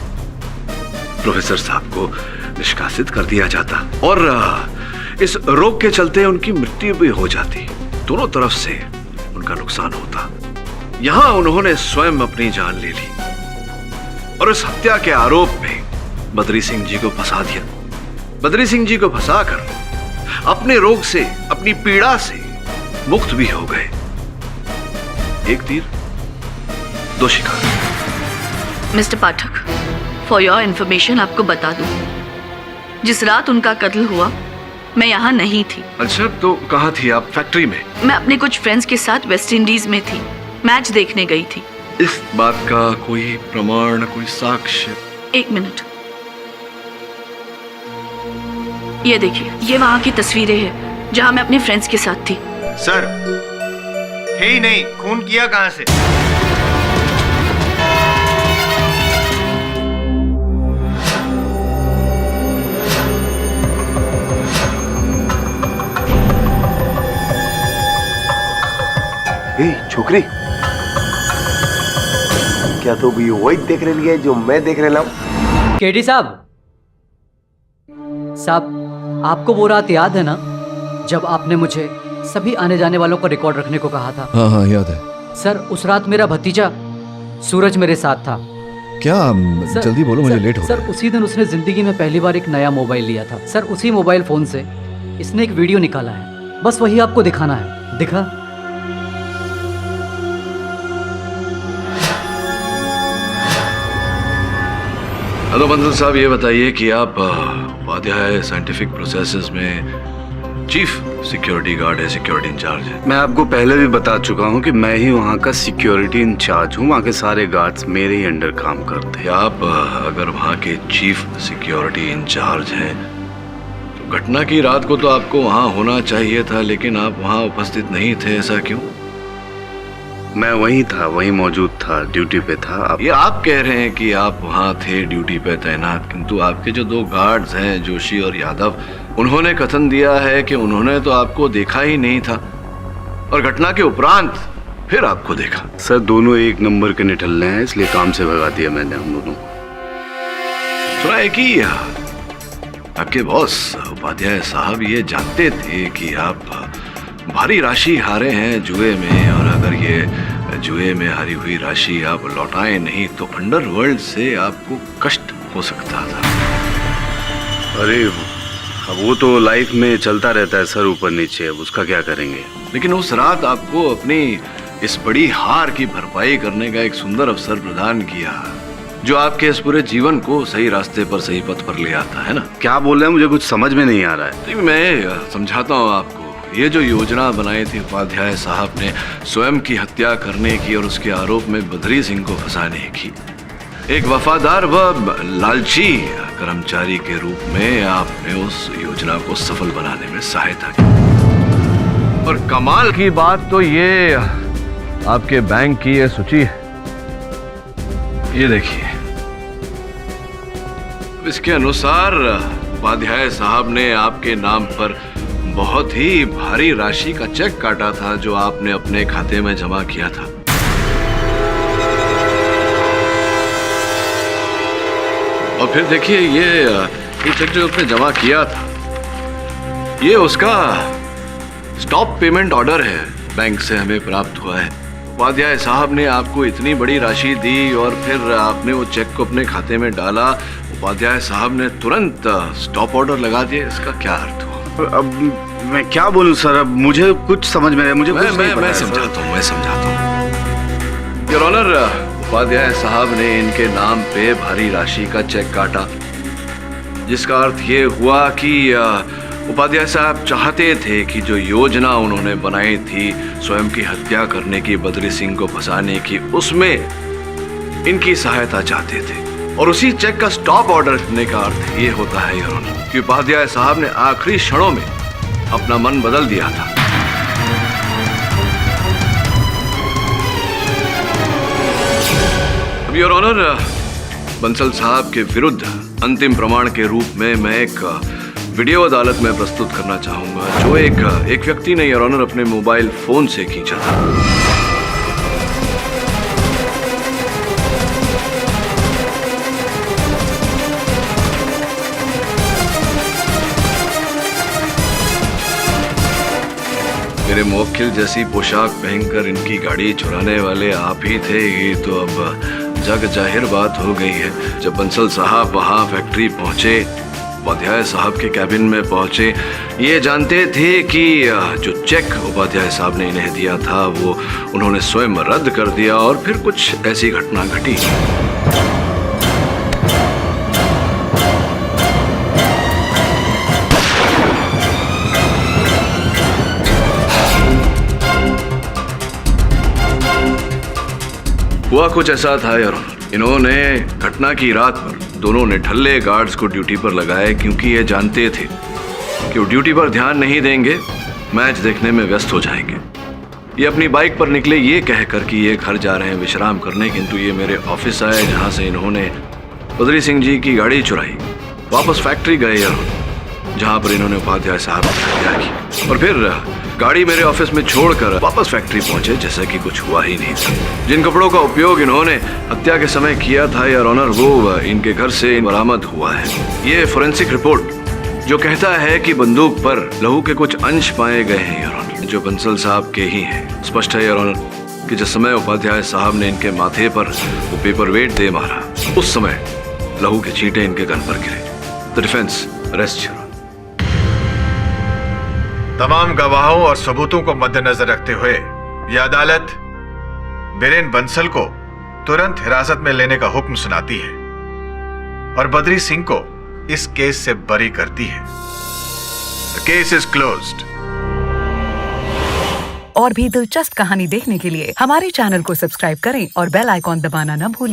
प्रोफेसर साहब को निष्कासित कर दिया जाता और इस रोग के चलते उनकी मृत्यु भी हो जाती। दोनों तरफ से उनका नुकसान होता। यहां उन्होंने स्वयं अपनी जान ले ली और इस हत्या के आरोप में बद्री सिंह जी को फंसा दिया। बद्री सिंह जी को फंसाकर अपने रोग से, अपनी पीड़ा से मुक्त भी हो गए। एक तीर दो शिकार। Mister Pathak, for your information आपको बता दूं, जिस रात उनका कत्ल हुआ मैं यहाँ नहीं थी। अच्छा, तो कहाँ थी आप? फैक्ट्री में? मैं अपने कुछ फ्रेंड्स के साथ वेस्ट इंडीज में थी, मैच देखने गई थी। इस बात का कोई प्रमाण, कोई साक्ष्य? एक मिनट, ये देखिए, ये वहाँ की तस्वीरें हैं जहाँ मैं अपने फ्रेंड्स के साथ थी। सर, है ही नहीं, खून किया कहाँ से? छोकरी, क्या तो भी वही देख रही है जो मैं देख रहा हूँ? केडी साहब, आपको वो रात याद है ना जब आपने मुझे सभी आने जाने वालों को रिकॉर्ड रखने को कहा था? हाँ हाँ याद है सर। उस रात मेरा भतीजा सूरज मेरे साथ था। क्या? जल्दी बोलो, मुझे लेट हो सर, उसी दिन उसने जिंदगी में पहली बार एक नया मोबाइल लिया था। सर, उसी मोबाइल फोन से इसने एक वीडियो निकाला है, बस वही आपको दिखाना है। दिखा? हेलो बंसल साहब, ये बताइए कि आप उपाध्याय साइंटिफिक प्रोसेसेस में चीफ सिक्योरिटी गार्ड है, सिक्योरिटी इंचार्ज है? मैं आपको पहले भी बता चुका हूँ कि मैं ही वहाँ का सिक्योरिटी इंचार्ज हूँ। वहाँ के सारे गार्ड्स मेरे ही अंडर काम करते हैं। आप अगर वहाँ के चीफ सिक्योरिटी इंचार्ज हैं तो घटना की रात को तो आपको वहाँ होना चाहिए था, लेकिन आप वहाँ उपस्थित नहीं थे, ऐसा क्यों? मैं वहीं था, वहीं मौजूद था, ड्यूटी पे था। ये आप कह रहे हैं कि आप वहाँ थे ड्यूटी पे तैनात, किंतु आपके जो दो गार्ड्स हैं जोशी और यादव, उन्होंने कथन दिया है कि उन्होंने तो आपको देखा ही नहीं था और घटना के उपरांत फिर आपको देखा। सर, दोनों एक नंबर के निठल्ले हैं, इसलिए काम से भगा दिया मैंने हम दोनों को। सुना है कि आपके बॉस उपाध्याय साहब ये जानते थे कि आप भारी राशि हारे हैं जुए में, और अगर ये जुए में हारी हुई राशि आप लौटाएं नहीं तो अंडरवर्ल्ड से आपको कष्ट हो सकता था। अरे वो तो लाइफ में चलता रहता है सर, ऊपर नीचे, अब उसका क्या करेंगे। लेकिन उस रात आपको अपनी इस बड़ी हार की भरपाई करने का एक सुंदर अवसर प्रदान किया जो आपके इस पूरे जीवन को सही रास्ते पर, सही पथ पर ले आता है ना? क्या बोल रहे हैं, मुझे कुछ समझ में नहीं आ रहा है। मैं समझाता हूँ आपको। ये जो योजना बनाई थी उपाध्याय साहब ने स्वयं की हत्या करने की और उसके आरोप में बद्री सिंह को फंसाने की, एक वफादार व लालची कर्मचारी के रूप में आपने उस योजना को सफल बनाने में सहायता की। और कमाल की बात तो ये आपके बैंक की ये सूची है, ये देखिए। इसके अनुसार उपाध्याय साहब ने आपके नाम पर बहुत ही भारी राशि का चेक काटा था जो आपने अपने खाते में जमा किया था। और फिर देखिए ये चेक जो उसने जमा किया था, ये उसका स्टॉप पेमेंट ऑर्डर है, बैंक से हमें प्राप्त हुआ है। उपाध्याय साहब ने आपको इतनी बड़ी राशि दी और फिर आपने वो चेक को अपने खाते में डाला, उपाध्याय साहब ने तुरंत स्टॉप ऑर्डर लगा दिया। इसका क्या अर्थ हुआ? अब मैं क्या बोलूं सर, अब मुझे कुछ समझ में मुझे मैं समझाता हूँ। योर ऑनर, उपाध्याय साहब ने इनके नाम पे भारी राशि का चेक काटा, जिसका अर्थ ये हुआ कि उपाध्याय साहब चाहते थे कि जो योजना उन्होंने बनाई थी स्वयं की हत्या करने की, बद्री सिंह को फंसाने की, उसमें इनकी सहायता चाहते थे। और उसी चेक का स्टॉप ऑर्डर करने का अर्थ ये होता है योर ऑनर कि उपाध्याय साहब ने आखिरी क्षणों में अपना मन बदल दिया था। अब योर ऑनर, बंसल साहब के विरुद्ध अंतिम प्रमाण के रूप में मैं एक वीडियो अदालत में प्रस्तुत करना चाहूंगा जो एक व्यक्ति ने योर ऑनर अपने मोबाइल फोन से खींचा था। मेरे मुवक्किल जैसी पोशाक पहनकर इनकी गाड़ी चुराने वाले आप ही थे, ये तो अब जग जाहिर बात हो गई है। जब बंसल साहब वहां फैक्ट्री पहुंचे, उपाध्याय साहब के कैबिन में पहुंचे, ये जानते थे कि जो चेक उपाध्याय साहब ने इन्हें दिया था वो उन्होंने स्वयं रद्द कर दिया और फिर कुछ ऐसी घटना घटी। हुआ कुछ ऐसा था यार, इन्होंने घटना की रात पर दोनों ने ठल्ले गार्ड्स को ड्यूटी पर लगाए क्योंकि ये जानते थे कि वो ड्यूटी पर ध्यान नहीं देंगे, मैच देखने में व्यस्त हो जाएंगे। ये अपनी बाइक पर निकले ये कहकर कि ये घर जा रहे हैं विश्राम करने, किंतु ये मेरे ऑफिस आए जहां से इन्होंने बद्री सिंह जी की गाड़ी चुराई। वापस फैक्ट्री गए यार, जहां पर इन्होंने उपाध्याय साहब की हत्या की और फिर गाड़ी मेरे ऑफिस में छोड़कर वापस फैक्ट्री पहुंचे जैसा कि कुछ हुआ ही नहीं था। जिन कपड़ों का उपयोग इन्होंने हत्या के समय किया था यार ऑनर, वो इनके घर से बरामद हुआ है। ये फोरेंसिक रिपोर्ट जो कहता है कि बंदूक पर लहू के कुछ अंश पाए गए हैं यार ऑनर, जो बंसल साहब के ही हैं। स्पष्ट है यार ऑनर कि जिस समय उपाध्याय साहब ने इनके माथे पर वो पेपर वेट दे मारा, उस समय लहू के छींटे इनके गन पर गिरे। The defence arrest. तमाम गवाहों और सबूतों को मद्देनजर रखते हुए यह अदालत बीरेन बंसल को तुरंत हिरासत में लेने का हुक्म सुनाती है और बद्री सिंह को इस केस से बरी करती है। The case is closed. और भी दिलचस्प कहानी देखने के लिए हमारे चैनल को सब्सक्राइब करें और बेल आइकॉन दबाना न भूलें।